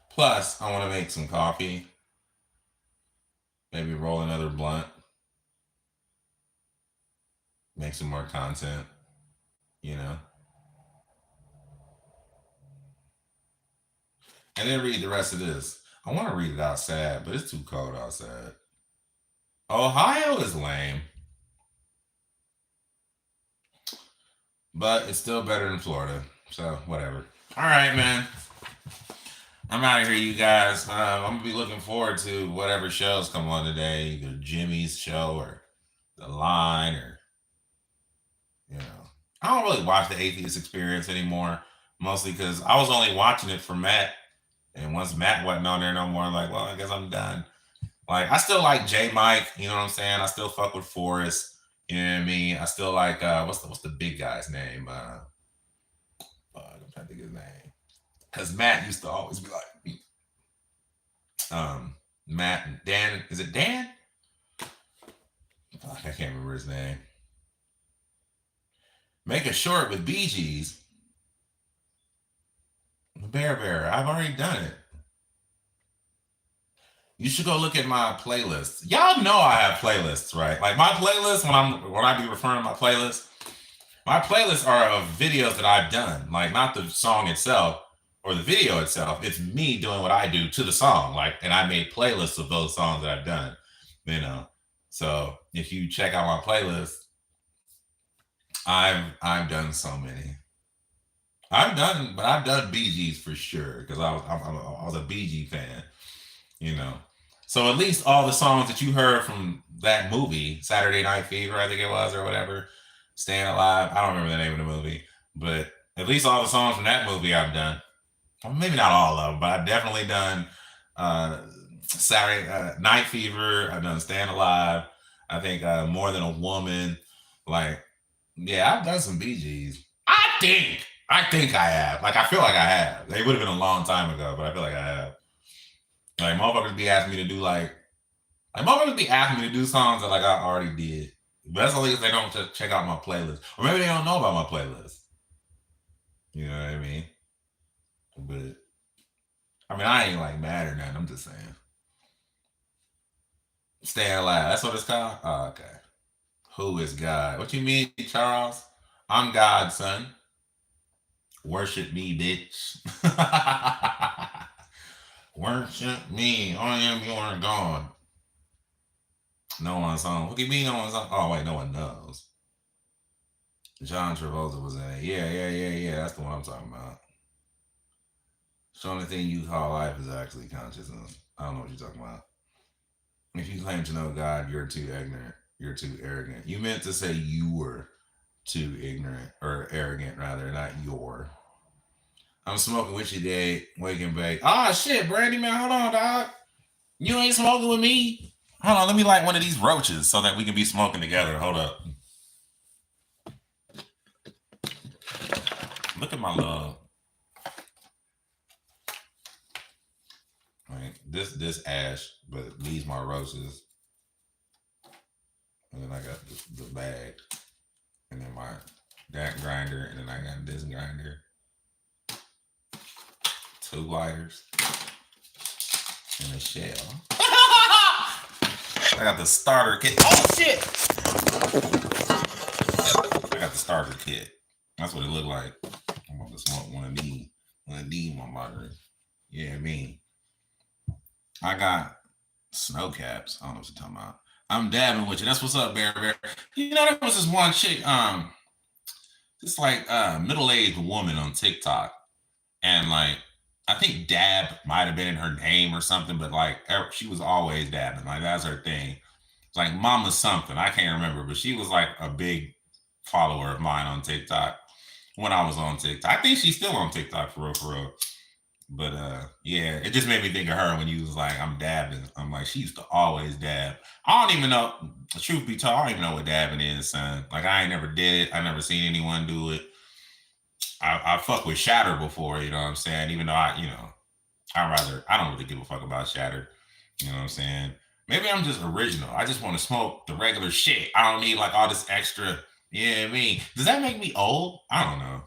Plus, I want to make some coffee. Maybe roll another blunt. Make some more content, you know? And then read the rest of this. I want to read it outside, but it's too cold outside. Ohio is lame. But it's still better than Florida. So, whatever. All right, man. I'm out of here, you guys. I'm going to be looking forward to whatever shows come on today. Either Jimmy's show or The Line or, you know. I don't really watch the Atheist Experience anymore. Mostly because I was only watching it for Matt. And once Matt wasn't on there no more, I'm like, well, I guess I'm done. Like, I still like J Mike. You know what I'm saying? I still fuck with Forrest. You know what I mean? I still like, what's the big guy's name? I'm trying to think of his name. Because Matt used to always be like, Matt and Dan, is it Dan? Fuck, I can't remember his name. Make a short with Bee Gees. Bear, I've already done it. You should go look at my playlists. Y'all know I have playlists, right? Like my playlist, when I be referring to my playlists are of videos that I've done, like not the song itself or the video itself. It's me doing what I do to the song, like, and I made playlists of those songs that I've done, you know. So if you check out my playlist, I've done so many. I've done Bee Gees for sure because I was a Bee Gees fan, you know. So at least all the songs that you heard from that movie, Saturday Night Fever, I think it was, or whatever, Staying Alive. I don't remember the name of the movie, but at least all the songs from that movie I've done. Well, maybe not all of them, but I've definitely done Saturday Night Fever. I've done Stand Alive. I think More Than a Woman. Like, yeah, I've done some BGs. I think I have. Like, I feel like I have. They would have been a long time ago, but I feel like I have. Like, motherfuckers be asking me to do motherfuckers be asking me to do songs that like I already did. But that's only if they don't just check out my playlist, or maybe they don't know about my playlist. You know what I mean? But I mean, I ain't like mad or nothing. I'm just saying. Stay alive. That's what it's called. Oh, okay. Who is God? What you mean, Charles? I'm God, son. Worship me, bitch. Worship me. I am your God. No one's on. What do you mean no one's on? Oh, wait, no one knows. John Travolta was in it. Yeah. That's the one I'm talking about. The only thing you call life is actually consciousness. I don't know what you're talking about. If you claim to know God, you're too ignorant. You're too arrogant. You meant to say you were too ignorant, or arrogant rather, not your. I'm smoking with you, Dade. Wake and bake. Ah, shit, Brandy, man. Hold on, dog. You ain't smoking with me. Hold on, let me light one of these roaches so that we can be smoking together. Hold up. Look at my love. Right. This ash, but these my roaches. And then I got the bag. And then that grinder. And then I got this grinder. 2 lighters. And a shell. I got the starter kit. Oh, shit! I got the starter kit. That's what it looked like. I'm about to smoke one of these motherfuckers. Yeah, me. I got snow caps. I don't know what you're talking about. I'm dabbing with you. That's what's up, Bear Bear. You know, there was this one chick, just like middle-aged woman on TikTok. And like, I think dab might have been in her name or something, but like she was always dabbing. Like that's her thing. It's like Mama something. I can't remember, but she was like a big follower of mine on TikTok when I was on TikTok. I think she's still on TikTok for real. But yeah, it just made me think of her when you was like, I'm dabbing. I'm like, she used to always dab. I don't even know, truth be told, I don't even know what dabbing is, son. Like I ain't never did it. I never seen anyone do it. I fuck with Shatter before, you know what I'm saying? Even though I don't really give a fuck about Shatter. You know what I'm saying? Maybe I'm just original. I just want to smoke the regular shit. I don't need like all this extra, you know what I mean? Does that make me old? I don't know.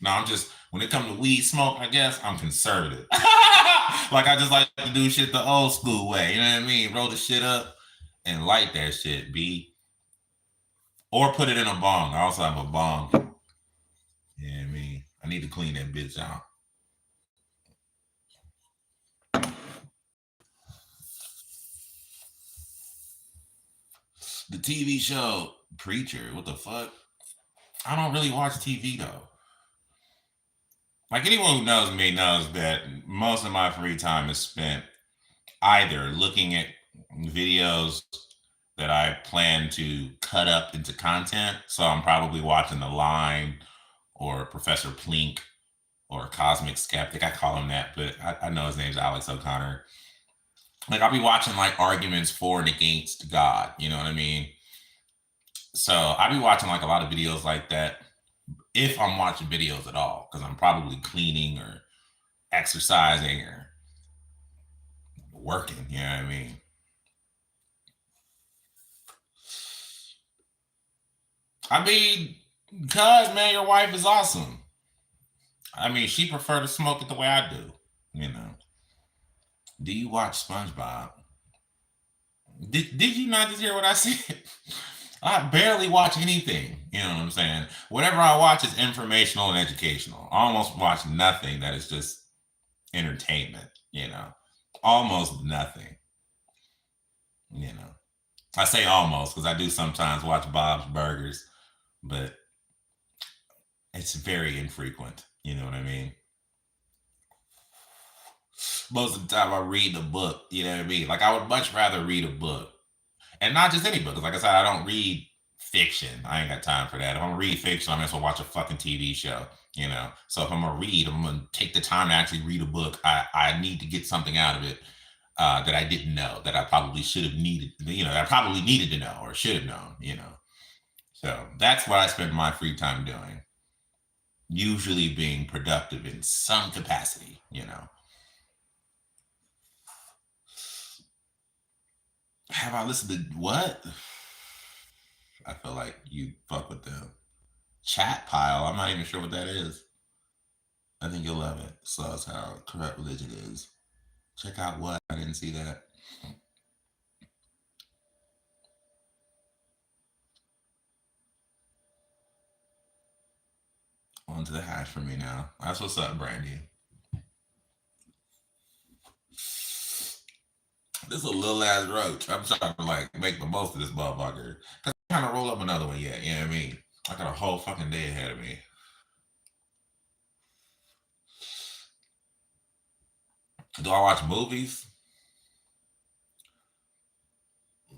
No, I'm just, when it comes to weed smoke, I guess I'm conservative. Like I just like to do shit the old school way. You know what I mean? Roll the shit up and light that shit, B. Or put it in a bong. I also have a bong. You know what I mean? I need to clean that bitch out. The TV show Preacher, what the fuck? I don't really watch TV though. Like anyone who knows me knows that most of my free time is spent either looking at videos that I plan to cut up into content. So I'm probably watching The Line or Professor Plink or Cosmic Skeptic. I call him that, but I know his name's Alex O'Connor. Like I'll be watching like arguments for and against God. You know what I mean? So I'll be watching like a lot of videos like that. If I'm watching videos at all, because I'm probably cleaning or exercising or working, you know what I mean? I mean, because, man, your wife is awesome. I mean, she prefer to smoke it the way I do, you know. Do you watch SpongeBob? Did you not just hear what I said? I barely watch anything. You know what I'm saying? Whatever I watch is informational and educational. I almost watch nothing that is just entertainment, you know. Almost nothing. You know. I say almost because I do sometimes watch Bob's Burgers, but it's very infrequent. You know what I mean? Most of the time I read the book, you know what I mean? Like I would much rather read a book. And not just any book, because like I said, I don't read fiction. I ain't got time for that. If I'm gonna read fiction, I'm just gonna watch a fucking TV show, you know. So if I'm gonna read, I'm gonna take the time to actually read a book. I need to get something out of it. that I didn't know that I probably should have needed, that I probably needed to know or should have known. So that's what I spend my free time doing, usually being productive in some capacity. Have I listened to what? I feel like you fuck with the chat pile. I'm not even sure what that is. I think you'll love it. So that's how corrupt religion is. Check out what? I didn't see that. On to the hash for me now. That's what's up, Brandy. This is a little ass roach. I'm trying to like make the most of this motherfucker. Cause I'm trying to roll up another one yet. You know what I mean? I got a whole fucking day ahead of me. Do I watch movies?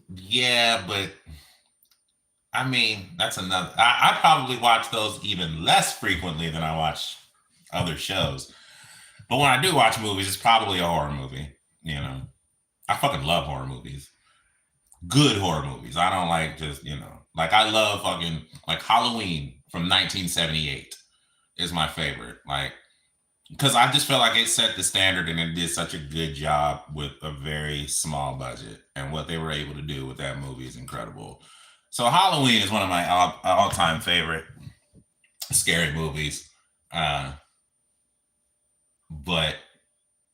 Yeah, but I mean, that's another. I probably watch those even less frequently than I watch other shows. But when I do watch movies, it's probably a horror movie. I fucking love horror movies. Good horror movies. I don't like just, like I love fucking like Halloween from 1978 is my favorite. Like, because I just felt like it set the standard and it did such a good job with a very small budget. And what they were able to do with that movie is incredible. So Halloween is one of my all-time favorite scary movies. But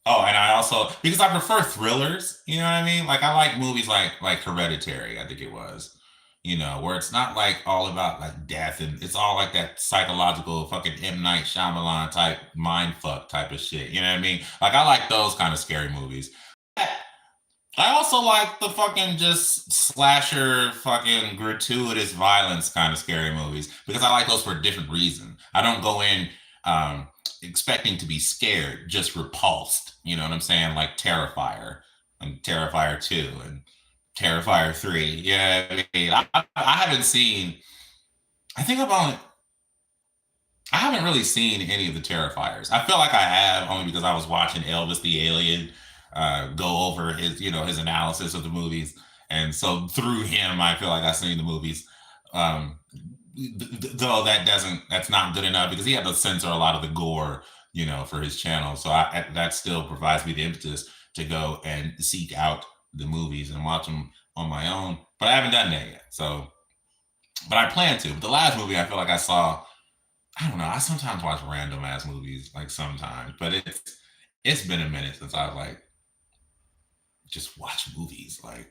and I also, because I prefer thrillers, you know what I mean? Like I like movies like Hereditary, I think it was. Where it's not like all about like death and it's all like that psychological fucking M. Night Shyamalan type mind fuck type of shit. You know what I mean? Like I like those kind of scary movies. I also like the fucking just slasher, fucking gratuitous violence kind of scary movies because I like those for a different reason. I don't go in expecting to be scared, just repulsed. You know what I'm saying? Like Terrifier and Terrifier 2 and Terrifier 3. Yeah, I mean, I haven't seen, I think I haven't really seen any of the Terrifiers. I feel like I have only because I was watching Elvis the Alien go over his analysis of the movies, and so through him, I feel like I've seen the movies. Though that's not good enough because he had to censor a lot of the gore, for his channel. So that still provides me the impetus to go and seek out the movies and watch them on my own. But I haven't done that yet. So, but I plan to. But the last movie I feel like I saw, I don't know. I sometimes watch random ass movies, like sometimes, but it's been a minute since I've like just watched movies. Like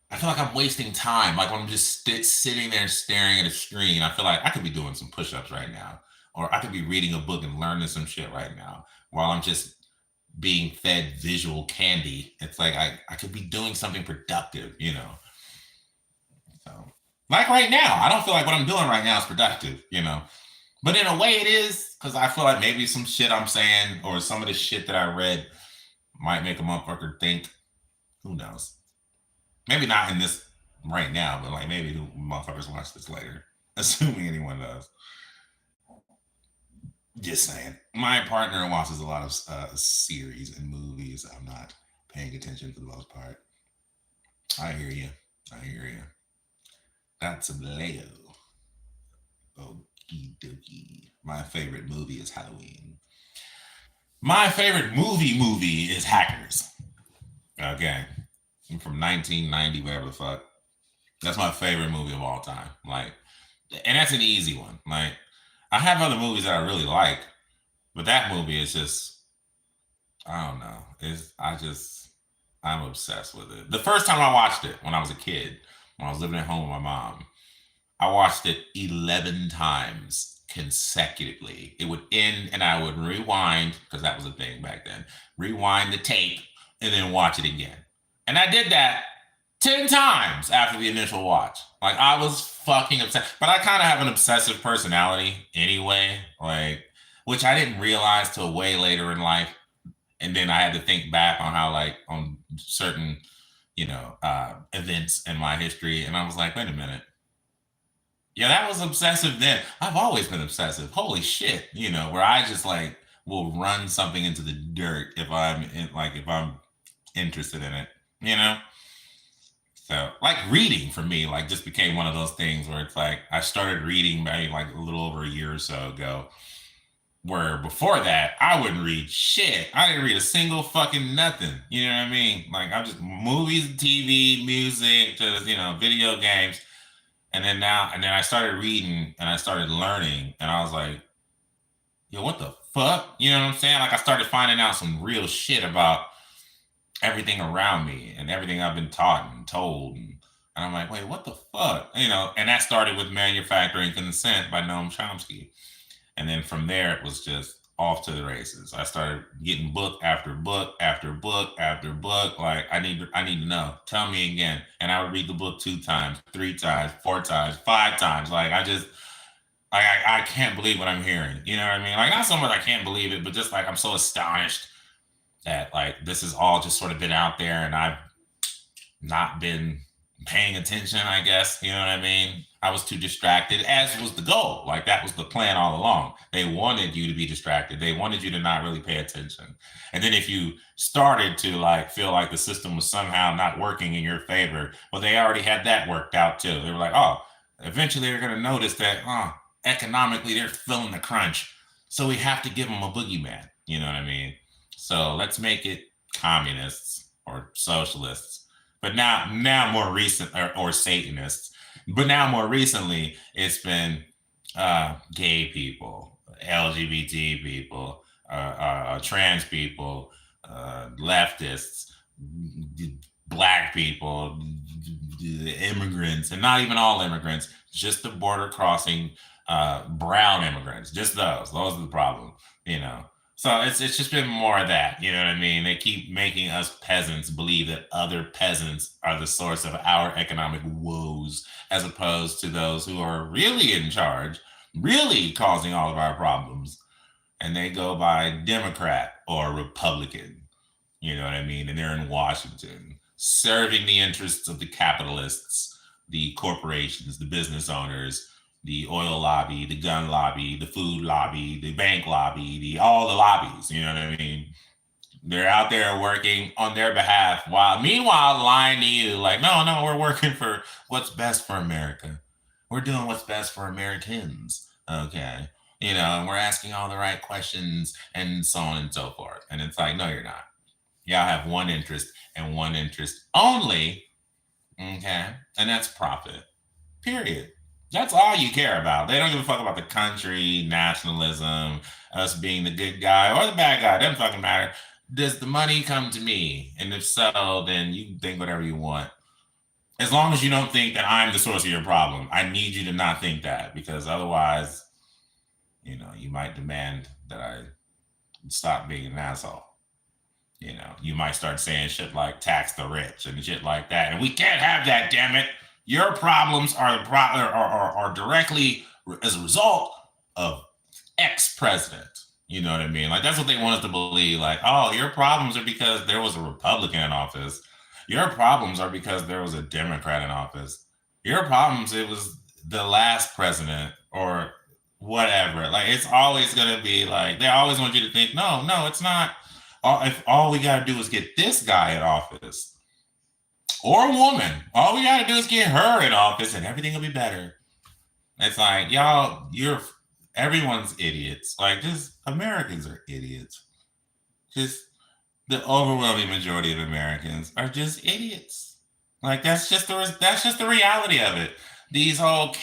I feel like I'm wasting time. Like when I'm just sitting there staring at a screen, I feel like I could be doing some push-ups right now, or I could be reading a book and learning some shit right now while I'm just being fed visual candy. It's like I could be doing something productive. So, like right now, I don't feel like what I'm doing right now is productive. But in a way it is, because I feel like maybe some shit I'm saying or some of the shit that I read might make a motherfucker think. Who knows? Maybe not in this right now, but like maybe motherfuckers watch this later. Assuming anyone does. Just saying. My partner watches a lot of series and movies. I'm not paying attention for the most part. I hear you. That's a Leo. Okie dokie. My favorite movie is Halloween. My favorite movie is Hackers. Okay. From 1990, whatever the fuck. That's my favorite movie of all time. Like, and that's an easy one. Like, I have other movies that I really like, but that movie is just, I don't know. I'm obsessed with it. The first time I watched it when I was a kid, when I was living at home with my mom, I watched it 11 times consecutively. It would end and I would rewind, because that was a thing back then, rewind the tape and then watch it again. And I did that 10 times after the initial watch. Like I was fucking obsessed. But I kind of have an obsessive personality anyway, like, which I didn't realize till way later in life. And then I had to think back on how like on certain, events in my history. And I was like, wait a minute. Yeah, that was obsessive then. I've always been obsessive. Holy shit. Where I just like will run something into the dirt if I'm interested in it, you know? So like reading for me, like just became one of those things where it's like I started reading maybe like a little over a year or so ago. Where before that, I wouldn't read shit. I didn't read a single fucking nothing. You know what I mean? Like I just movies, TV, music, just video games. And then I started reading and I started learning, and I was like, yo, what the fuck? You know what I'm saying? Like I started finding out some real shit about everything around me and everything I've been taught and told. And I'm like, wait, what the fuck? And that started with Manufacturing Consent by Noam Chomsky. And then from there, it was just off to the races. I started getting book after book after book after book. Like I need to know. Tell me again. And I would read the book 2 times, 3 times, 4 times, 5 times. Like I can't believe what I'm hearing. You know what I mean? Like not so much I can't believe it, but just like I'm so astonished that like this has all just sort of been out there and I've not been paying attention, I guess. You know what I mean? I was too distracted, as was the goal. Like that was the plan all along. They wanted you to be distracted. They wanted you to not really pay attention. And then if you started to like feel like the system was somehow not working in your favor, well, they already had that worked out too. They were like, oh, eventually they're going to notice that economically they're feeling the crunch. So we have to give them a boogeyman. You know what I mean? So let's make it communists or socialists. But now more recent, or Satanists. But now more recently, it's been gay people, LGBT people, trans people, leftists, black people, immigrants, and not even all immigrants, just the border crossing brown immigrants, just those. Those are the problem, So it's just been more of that, you know what I mean? They keep making us peasants believe that other peasants are the source of our economic woes, as opposed to those who are really in charge, really causing all of our problems. And they go by Democrat or Republican, you know what I mean? And they're in Washington, serving the interests of the capitalists, the corporations, the business owners, the oil lobby, the gun lobby, the food lobby, the bank lobby, all the lobbies, you know what I mean? They're out there working on their behalf while meanwhile lying to you like, no, we're working for what's best for America. We're doing what's best for Americans. Okay. And we're asking all the right questions and so on and so forth. And it's like, no, you're not. Y'all have one interest and one interest only. Okay. And that's profit. Period. That's all you care about. They don't give a fuck about the country, nationalism, us being the good guy or the bad guy. It doesn't fucking matter. Does the money come to me? And if so, then you can think whatever you want. As long as you don't think that I'm the source of your problem. I need you to not think that, because otherwise, you might demand that I stop being an asshole. You might start saying shit like tax the rich and shit like that. And we can't have that, damn it. Your problems are directly as a result of ex-president. You know what I mean? Like that's what they want us to believe. Like, oh, your problems are because there was a Republican in office. Your problems are because there was a Democrat in office. Your problems, it was the last president or whatever. Like it's always gonna be like they always want you to think, no, it's not. If all we gotta do is get this guy in office. Or a woman. All we gotta do is get her in office and everything will be better. It's like, y'all, everyone's idiots. Like, just Americans are idiots. Just the overwhelming majority of Americans are just idiots. Like, that's just the reality of it. These whole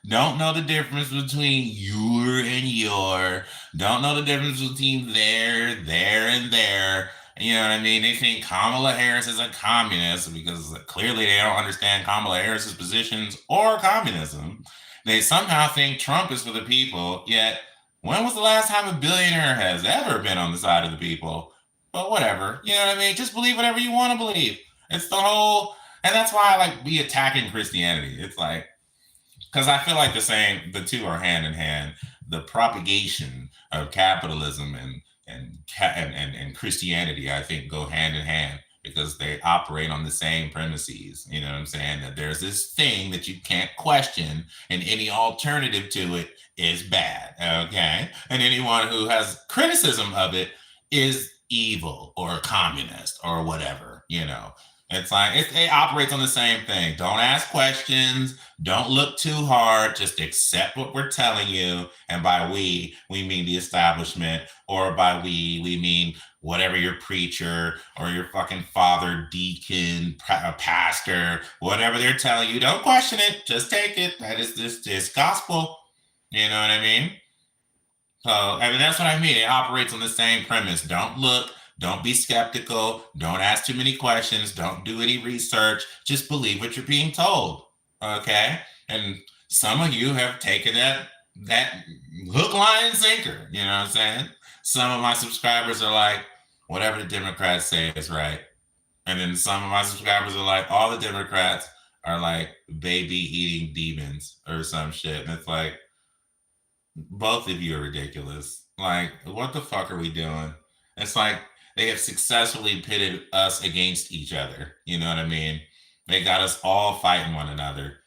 don't know the difference between your and your, don't know the difference between there, and there. You know what I mean? They think Kamala Harris is a communist because clearly they don't understand Kamala Harris's positions or communism. They somehow think Trump is for the people, yet when was the last time a billionaire has ever been on the side of the people? But whatever, you know what I mean? Just believe whatever you want to believe. It's the whole, and that's why I like be attacking Christianity. It's like, because I feel like the two are hand in hand. The propagation of capitalism and Christianity, I think, go hand in hand because they operate on the same premises. You know what I'm saying? That there's this thing that you can't question, and any alternative to it is bad. Okay, and anyone who has criticism of it is evil or communist or whatever, you know. It's like it operates on the same thing. Don't ask questions. Don't look too hard. Just accept what we're telling you. And by we mean the establishment, or by we mean whatever your preacher or your fucking father, deacon, pastor, whatever they're telling you. Don't question it. Just take it. That is this gospel. You know what I mean? So, I mean, that's what I mean. It operates on the same premise. Don't look, don't be skeptical, don't ask too many questions, don't do any research, just believe what you're being told. Okay? And some of you have taken that hook, line, and sinker. You know what I'm saying? Some of my subscribers are like, whatever the Democrats say is right. And then some of my subscribers are like, all the Democrats are like baby eating demons or some shit. And it's like, both of you are ridiculous. Like, what the fuck are we doing? It's like they have successfully pitted us against each other. You know what I mean? They got us all fighting one another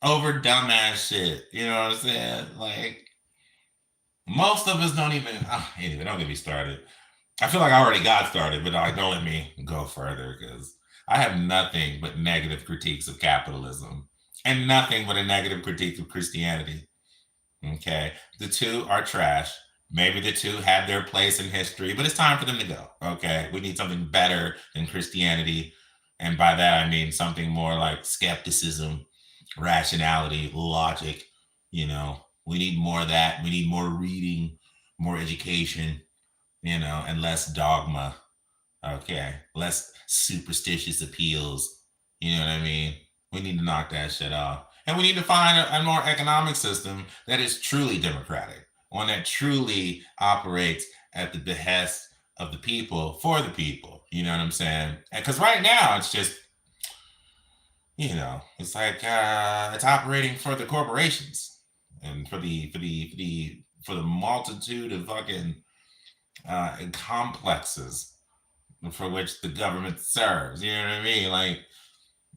over dumbass shit. You know what I'm saying? Like, most of us don't even. Anyway, don't get me started. I feel like I already got started, but like, don't let me go further because I have nothing but negative critiques of capitalism and nothing but a negative critique of Christianity. Okay. The two are trash. Maybe the two had their place in history, but it's time for them to go. Okay. We need something better than Christianity. And by that, I mean something more like skepticism, rationality, logic. You know, we need more of that. We need more reading, more education, you know, and less dogma. Okay. Less superstitious appeals. You know what I mean? We need to knock that shit off. And we need to find a more economic system that is truly democratic, one that truly operates at the behest of the people for the people. You know what I'm saying? Because right now it's just, you know, it's like it's operating for the corporations and for the multitude of fucking complexes for which the government serves. You know what I mean? Like,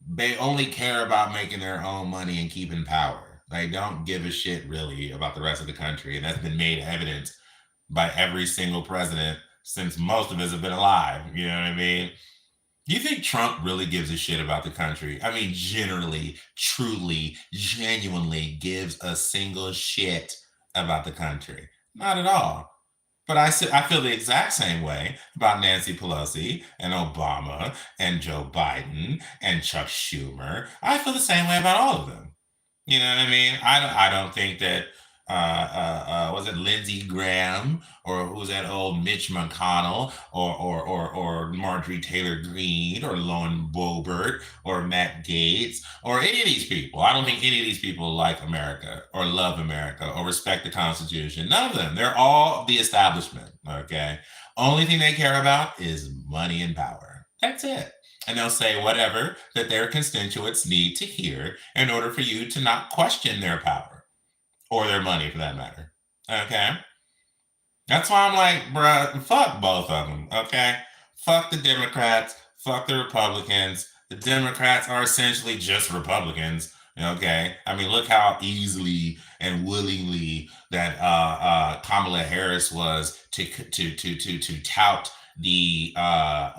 they only care about making their own money and keeping power. They don't give a shit really about the rest of the country. And that's been made evident by every single president since most of us have been alive. You know what I mean? Do you think Trump really gives a shit about the country? I mean, generally, truly, genuinely gives a single shit about the country? Not at all. But I feel the exact same way about Nancy Pelosi and Obama and Joe Biden and Chuck Schumer. I feel the same way about all of them. You know what I mean? I don't think that was it Lindsey Graham or who's that old Mitch McConnell or Marjorie Taylor Greene or Lauren Boebert or Matt Gaetz or any of these people. I don't think any of these people like America or love America or respect the Constitution. None of them. They're all the establishment. Okay. Only thing they care about is money and power. That's it. And they'll say whatever that their constituents need to hear in order for you to not question their power. Or their money, for that matter. Okay? That's why I'm like, bruh, fuck both of them. Okay? Fuck the Democrats. Fuck the Republicans. The Democrats are essentially just Republicans. Okay? I mean, look how easily and willingly that Kamala Harris was to tout the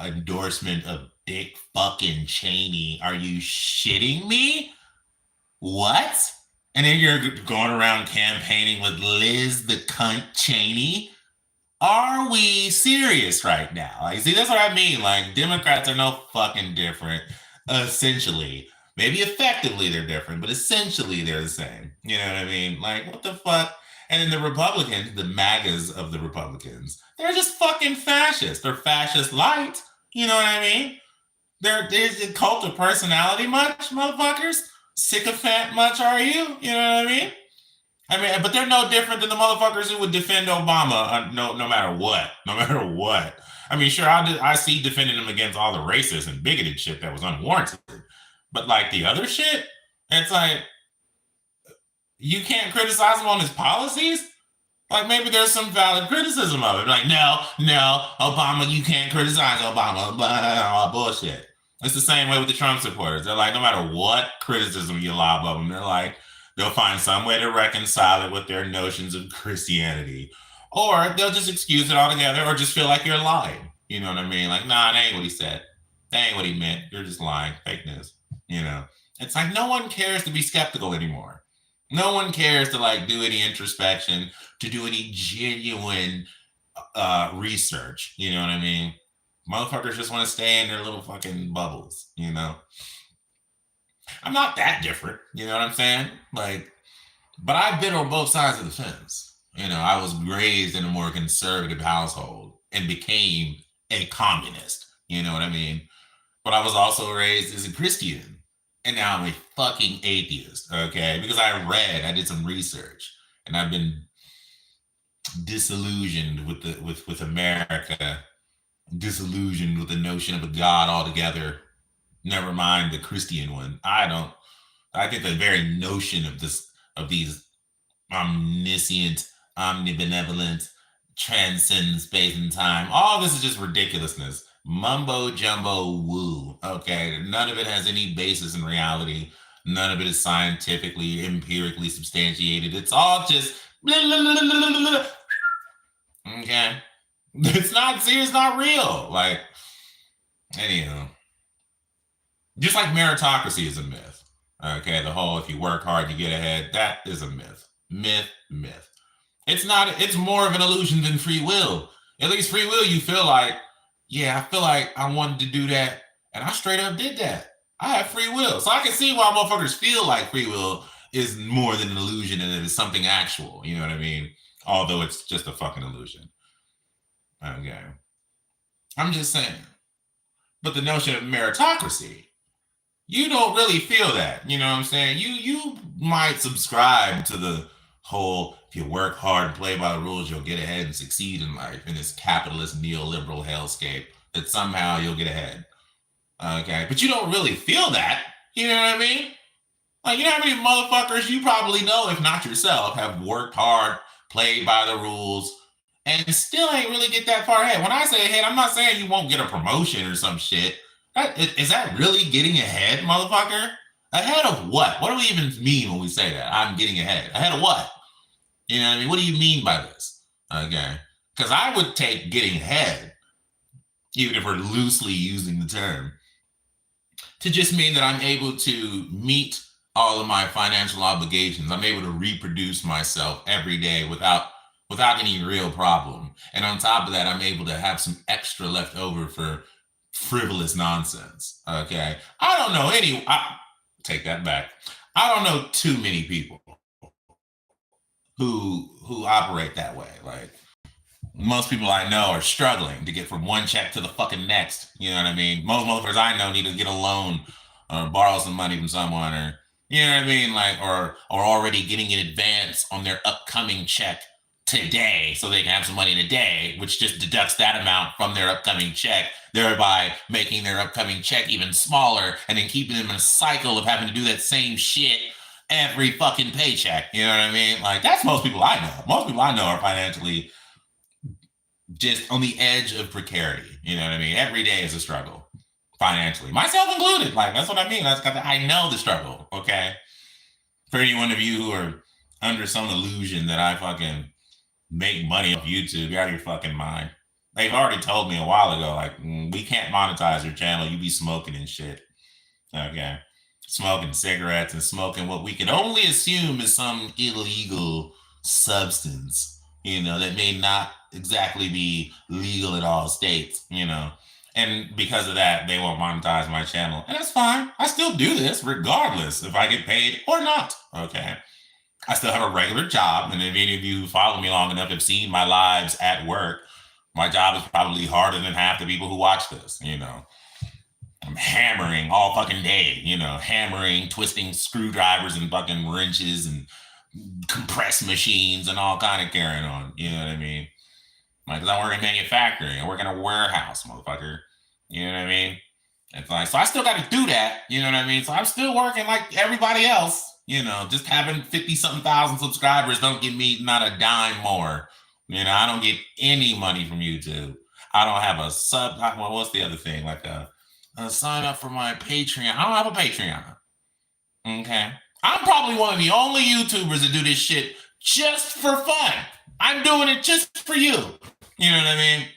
endorsement of Dick fucking Cheney. Are you shitting me? What? And then you're going around campaigning with Liz the cunt Cheney. Are we serious right now? Like, see, that's what I mean. Like, Democrats are no fucking different. Essentially, maybe effectively they're different, but essentially they're the same. You know what I mean? Like, what the fuck? And then the Republicans, the MAGAs of the Republicans, they're just fucking fascists. They're fascist light. You know what I mean? There's a cult of personality much, motherfuckers. Sycophant much are you? You know what I mean? But they're no different than the motherfuckers who would defend Obama no matter what. No matter what. I mean, sure, I see defending him against all the racist and bigoted shit that was unwarranted. But like the other shit, it's like, you can't criticize him on his policies? Like, maybe there's some valid criticism of it. Like, no, Obama, you can't criticize Obama. Blah, blah, blah, bullshit. It's the same way with the Trump supporters. They're like, no matter what criticism you lob of them, they're like, they'll find some way to reconcile it with their notions of Christianity. Or they'll just excuse it altogether or just feel like you're lying. You know what I mean? Like, nah, that ain't what he said. That ain't what he meant. You're just lying. Fake news. You know? It's like no one cares to be skeptical anymore. No one cares to like do any introspection, to do any genuine research. You know what I mean? Motherfuckers just want to stay in their little fucking bubbles, you know? I'm not that different, you know what I'm saying? Like, but I've been on both sides of the fence. You know, I was raised in a more conservative household and became a communist, you know what I mean? But I was also raised as a Christian. And now I'm a fucking atheist, okay? Because I did some research, and I've been disillusioned with America, disillusioned with the notion of a God altogether. Never mind the Christian one. I think the very notion of these omniscient, omnibenevolent, transcend space and time. All this is just ridiculousness. Mumbo jumbo woo. Okay. None of it has any basis in reality. None of it is scientifically, empirically substantiated. It's all just blah, blah, blah, blah, blah. Okay. It's not real. Like, anyhow. Just like meritocracy is a myth. Okay. The whole if you work hard, you get ahead. That is a myth. Myth. It's not, it's more of an illusion than free will. At least free will, you feel like, yeah, I feel like I wanted to do that, and I straight up did that. I have free will. So I can see why motherfuckers feel like free will is more than an illusion and it is something actual. You know what I mean? Although it's just a fucking illusion. Okay. I'm just saying. But the notion of meritocracy, you don't really feel that. You know what I'm saying? You might subscribe to the whole if you work hard and play by the rules, you'll get ahead and succeed in life in this capitalist neoliberal hellscape that somehow you'll get ahead. Okay. But you don't really feel that. You know what I mean? Like, you know how many motherfuckers you probably know, if not yourself, have worked hard, played by the rules, and still ain't really get that far ahead. When I say ahead, I'm not saying you won't get a promotion or some shit. Is that really getting ahead, motherfucker? Ahead of what? What do we even mean when we say that? I'm getting ahead. Ahead of what? You know what I mean? What do you mean by this? Okay. Because I would take getting ahead, even if we're loosely using the term, to just mean that I'm able to meet all of my financial obligations. I'm able to reproduce myself every day without any real problem. And on top of that, I'm able to have some extra left over for frivolous nonsense. Okay. I don't know take that back. I don't know too many people who operate that way. Like, most people I know are struggling to get from one check to the fucking next. You know what I mean? Most motherfuckers I know need to get a loan or borrow some money from someone, or you know what I mean? Like, or already getting in advance on their upcoming check today so they can have some money today, which just deducts that amount from their upcoming check, thereby making their upcoming check even smaller and then keeping them in a cycle of having to do that same shit every fucking paycheck. You know what I mean? Like, that's most people I know. Most people I know are financially just on the edge of precarity. You know what I mean? Every day is a struggle financially, myself included. Like, that's what I mean. I know the struggle. Okay. For any one of you who are under some illusion that I fucking make money off YouTube, you're out of your fucking mind. They've already told me a while ago, like, we can't monetize your channel. You be smoking and shit. Okay. Smoking cigarettes and smoking what we can only assume is some illegal substance, you know, that may not exactly be legal in all states, you know. And because of that, they won't monetize my channel. And that's fine. I still do this regardless if I get paid or not. Okay. I still have a regular job. And if any of you who follow me long enough have seen my lives at work, my job is probably harder than half the people who watch this, you know. I'm hammering all fucking day, you know, hammering, twisting screwdrivers and fucking wrenches and compress machines and all kind of carrying on. You know what I mean? Like, because I work in manufacturing. I work in a warehouse, motherfucker. You know what I mean? It's like, so I still got to do that. You know what I mean? So I'm still working like everybody else. You know, just having 50-something thousand subscribers don't give me not a dime more. You know, I don't get any money from YouTube. I don't have a sub. Well, what's the other thing? Like sign up for my Patreon. I don't have a Patreon. Okay. I'm probably one of the only YouTubers that do this shit just for fun. I'm doing it just for you. You know what I mean?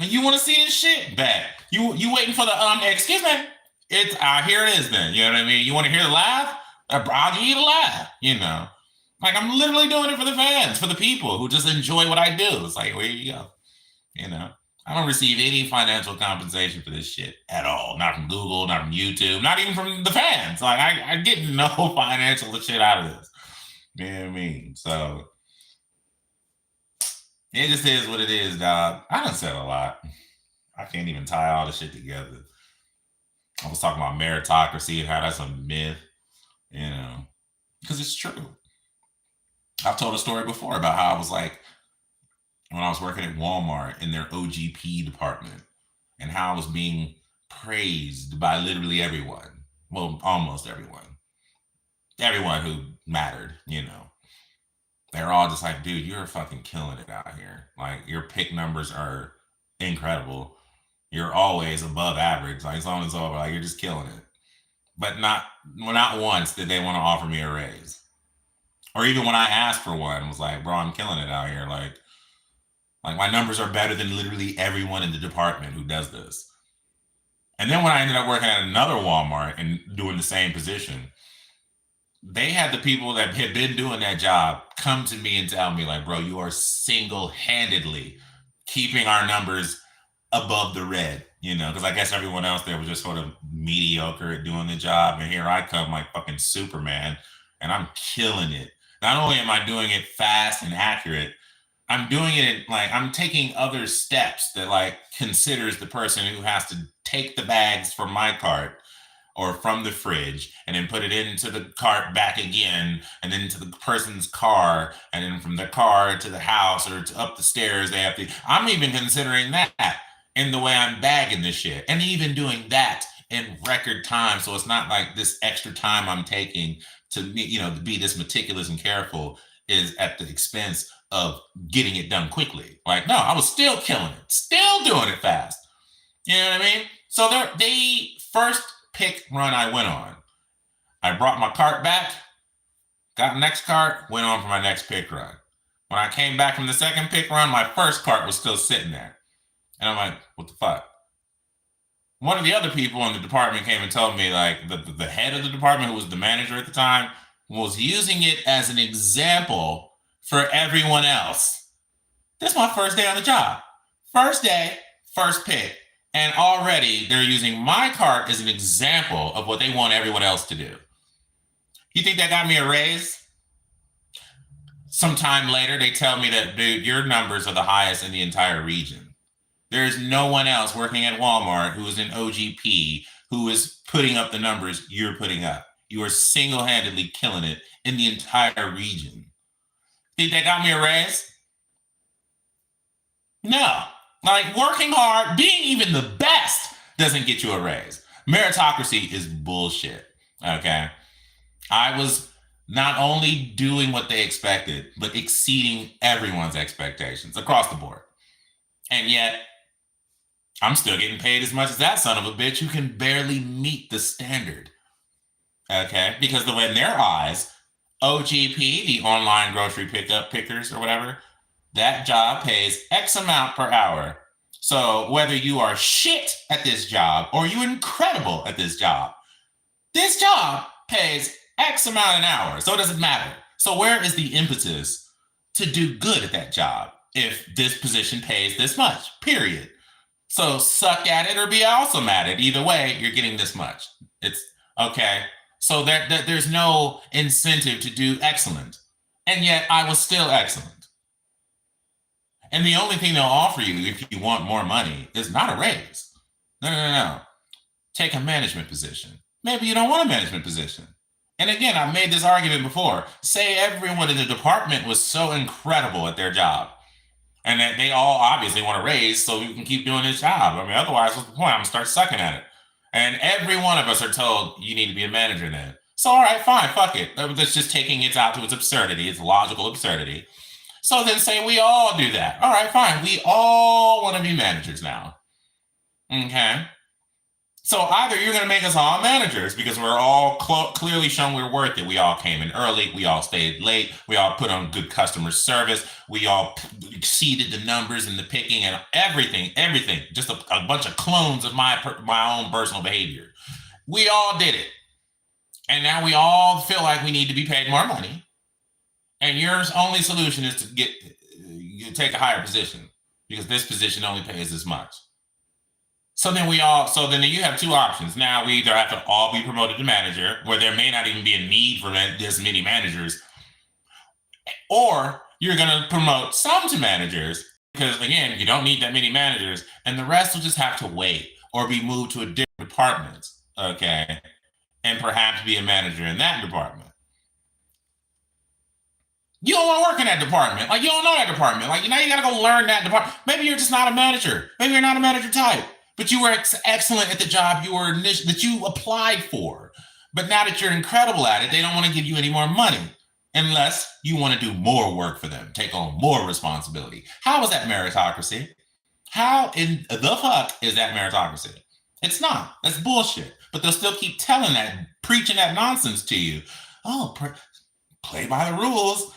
And you want to see this shit? Bet. You waiting for the excuse me? It's here it is then. You know what I mean? You want to hear the laugh? I'll give you the laugh, you know. Like I'm literally doing it for the fans, for the people who just enjoy what I do. It's like, where you go? You know. I don't receive any financial compensation for this shit at all. Not from Google, not from YouTube, not even from the fans. Like I get no financial shit out of this. You know what I mean? So it just is what it is, dog. I done said a lot. I can't even tie all the shit together. I was talking about meritocracy and how that's a myth, you know, because it's true. I've told a story before about how I was like, when I was working at Walmart in their OGP department, and how I was being praised by literally everyone. Well, almost everyone. Everyone who mattered, you know. They're all just like, dude, you're fucking killing it out here. Like, your pick numbers are incredible. You're always above average. Like, so on and so forth. Like, you're just killing it. But not once did they want to offer me a raise. Or even when I asked for one, was like, bro, I'm killing it out here. Like my numbers are better than literally everyone in the department who does this. And then when I ended up working at another Walmart and doing the same position, they had the people that had been doing that job come to me and tell me, like, bro, you are single-handedly keeping our numbers above the red, you know, because I guess everyone else there was just sort of mediocre at doing the job. And here I come like fucking Superman, and I'm killing it. Not only am I doing it fast and accurate, I'm doing it like I'm taking other steps that like considers the person who has to take the bags from my cart or from the fridge and then put it into the cart back again and then to the person's car and then from the car to the house or to up the stairs. They have to, I'm even considering that in the way I'm bagging this shit and even doing that in record time. So it's not like this extra time I'm taking to, you know, to be this meticulous and careful is at the expense of getting it done quickly. Like, no, I was still killing it, still doing it fast. You know what I mean? So the first pick run I went on, I brought my cart back, got the next cart, went on for my next pick run. When I came back from the second pick run, my first cart was still sitting there. And I'm like, what the fuck? One of the other people in the department came and told me, like, the head of the department, who was the manager at the time, was using it as an example for everyone else. This is my first day on the job. First day, first pick. And already they're using my cart as an example of what they want everyone else to do. You think that got me a raise? Sometime later, they tell me that, dude, your numbers are the highest in the entire region. There's no one else working at Walmart who is in OGP who is putting up the numbers you're putting up. You are single-handedly killing it in the entire region. Think that got me a raise? No. Like, working hard, being even the best doesn't get you a raise. Meritocracy is bullshit, okay? I was not only doing what they expected, but exceeding everyone's expectations across the board. And yet, I'm still getting paid as much as that son of a bitch who can barely meet the standard, okay? Because in their eyes, OGP, the online grocery pickers or whatever, that job pays X amount per hour. So whether you are shit at this job or you're incredible at this job pays X amount an hour. So it doesn't matter. So where is the impetus to do good at that job if this position pays this much, period? So suck at it or be awesome at it. Either way, you're getting this much. It's okay. So there's no incentive to do excellent. And yet I was still excellent. And the only thing they'll offer you if you want more money is not a raise. No. Take a management position. Maybe you don't want a management position. And again, I've made this argument before. Say everyone in the department was so incredible at their job and that they all obviously want a raise so you can keep doing this job. I mean, otherwise, what's the point? I'm going to start sucking at it. And every one of us are told you need to be a manager then. So, all right, fine, fuck it. That's just taking it out to its absurdity, its logical absurdity. So then say we all do that. All right, fine. We all want to be managers now. Okay. So either you're going to make us all managers because we're all clearly shown we're worth it. We all came in early. We all stayed late. We all put on good customer service. We all exceeded the numbers and the picking and everything. Just a bunch of clones of my own personal behavior. We all did it. And now we all feel like we need to be paid more money. And your only solution is to take a higher position because this position only pays this much. So then you have two options. Now we either have to all be promoted to manager, where there may not even be a need for this many managers, or you're going to promote some to managers because, again, you don't need that many managers, and the rest will just have to wait or be moved to a different department, okay, and perhaps be a manager in that department. You don't want to work in that department. Like, you don't know that department. Like, now you got to go learn that department. Maybe you're just not a manager. Maybe you're not a manager type. But you were excellent at the job that you applied for. But now that you're incredible at it, they don't want to give you any more money unless you want to do more work for them, take on more responsibility. How is that meritocracy? How in the fuck is that meritocracy? It's not. That's bullshit. But they'll still keep telling that, preaching that nonsense to you. Oh, play by the rules,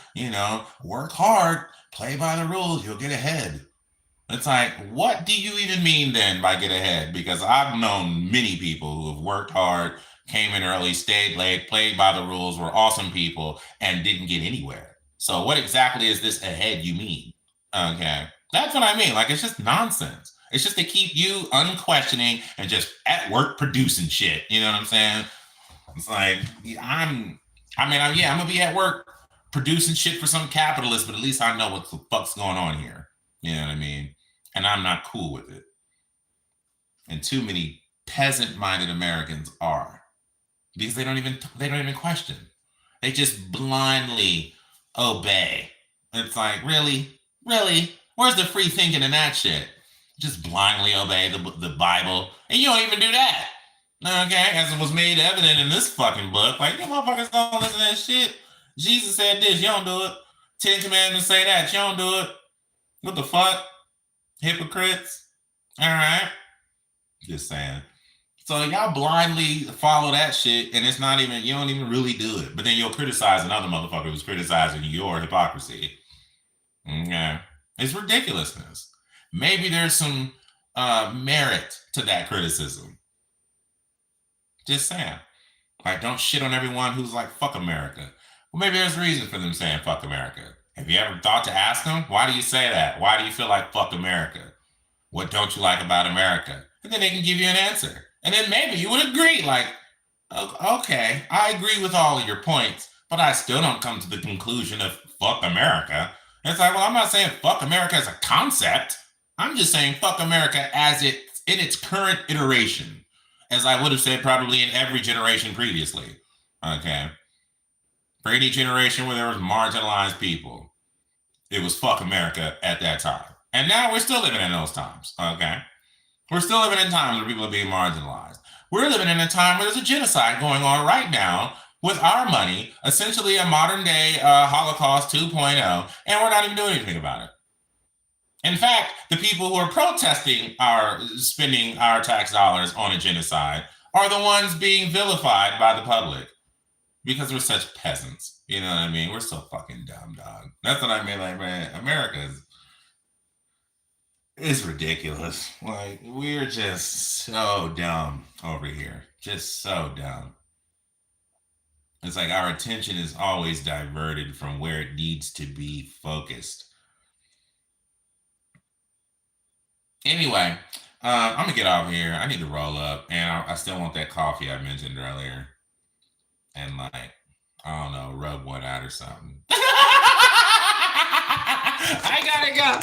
work hard, play by the rules, you'll get ahead. It's like, what do you even mean then by get ahead? Because I've known many people who have worked hard, came in early, stayed late, played by the rules, were awesome people, and didn't get anywhere. So what exactly is this ahead you mean? Okay. That's what I mean. Like, it's just nonsense. It's just to keep you unquestioning and just at work producing shit. You know what I'm saying? It's like, I'm going to be at work producing shit for some capitalist, but at least I know what the fuck's going on here. You know what I mean? And I'm not cool with it. And too many peasant-minded Americans are, because they don't even question. They just blindly obey. It's like, really? Where's the free thinking in that shit? Just blindly obey the Bible, and you don't even do that. Okay, as it was made evident in this fucking book. Like, you motherfuckers don't listen to that shit. Jesus said this, you don't do it. 10 Commandments say that, you don't do it. What the fuck? Hypocrites. All right. Just saying. So y'all blindly follow that shit, and it's not even, you don't even really do it. But then you'll criticize another motherfucker who's criticizing your hypocrisy. Okay. It's ridiculousness. Maybe there's some merit to that criticism. Just saying. Like, don't shit on everyone who's like, fuck America. Well, maybe there's a reason for them saying fuck America. Have you ever thought to ask them, why do you say that? Why do you feel like fuck America? What don't you like about America? And then they can give you an answer. And then maybe you would agree, like, okay, I agree with all of your points, but I still don't come to the conclusion of fuck America. And it's like, well, I'm not saying fuck America as a concept. I'm just saying fuck America as in its current iteration, as I would have said probably in every generation previously. Okay. For any generation where there was marginalized people, it was fuck America at that time. And now we're still living in those times. Okay. We're still living in times where people are being marginalized. We're living in a time where there's a genocide going on right now with our money, essentially a modern day Holocaust 2.0, and we're not even doing anything about it. In fact, the people who are protesting spending our tax dollars on a genocide are the ones being vilified by the public because we're such peasants. You know what I mean? We're so fucking dumb, dog. That's what I mean. Like, man, America is ridiculous. Like, we're just so dumb over here. Just so dumb. It's like our attention is always diverted from where it needs to be focused. Anyway, I'm gonna get off here. I need to roll up, and I still want that coffee I mentioned earlier, and like, I don't know, rub one out or something. I gotta go.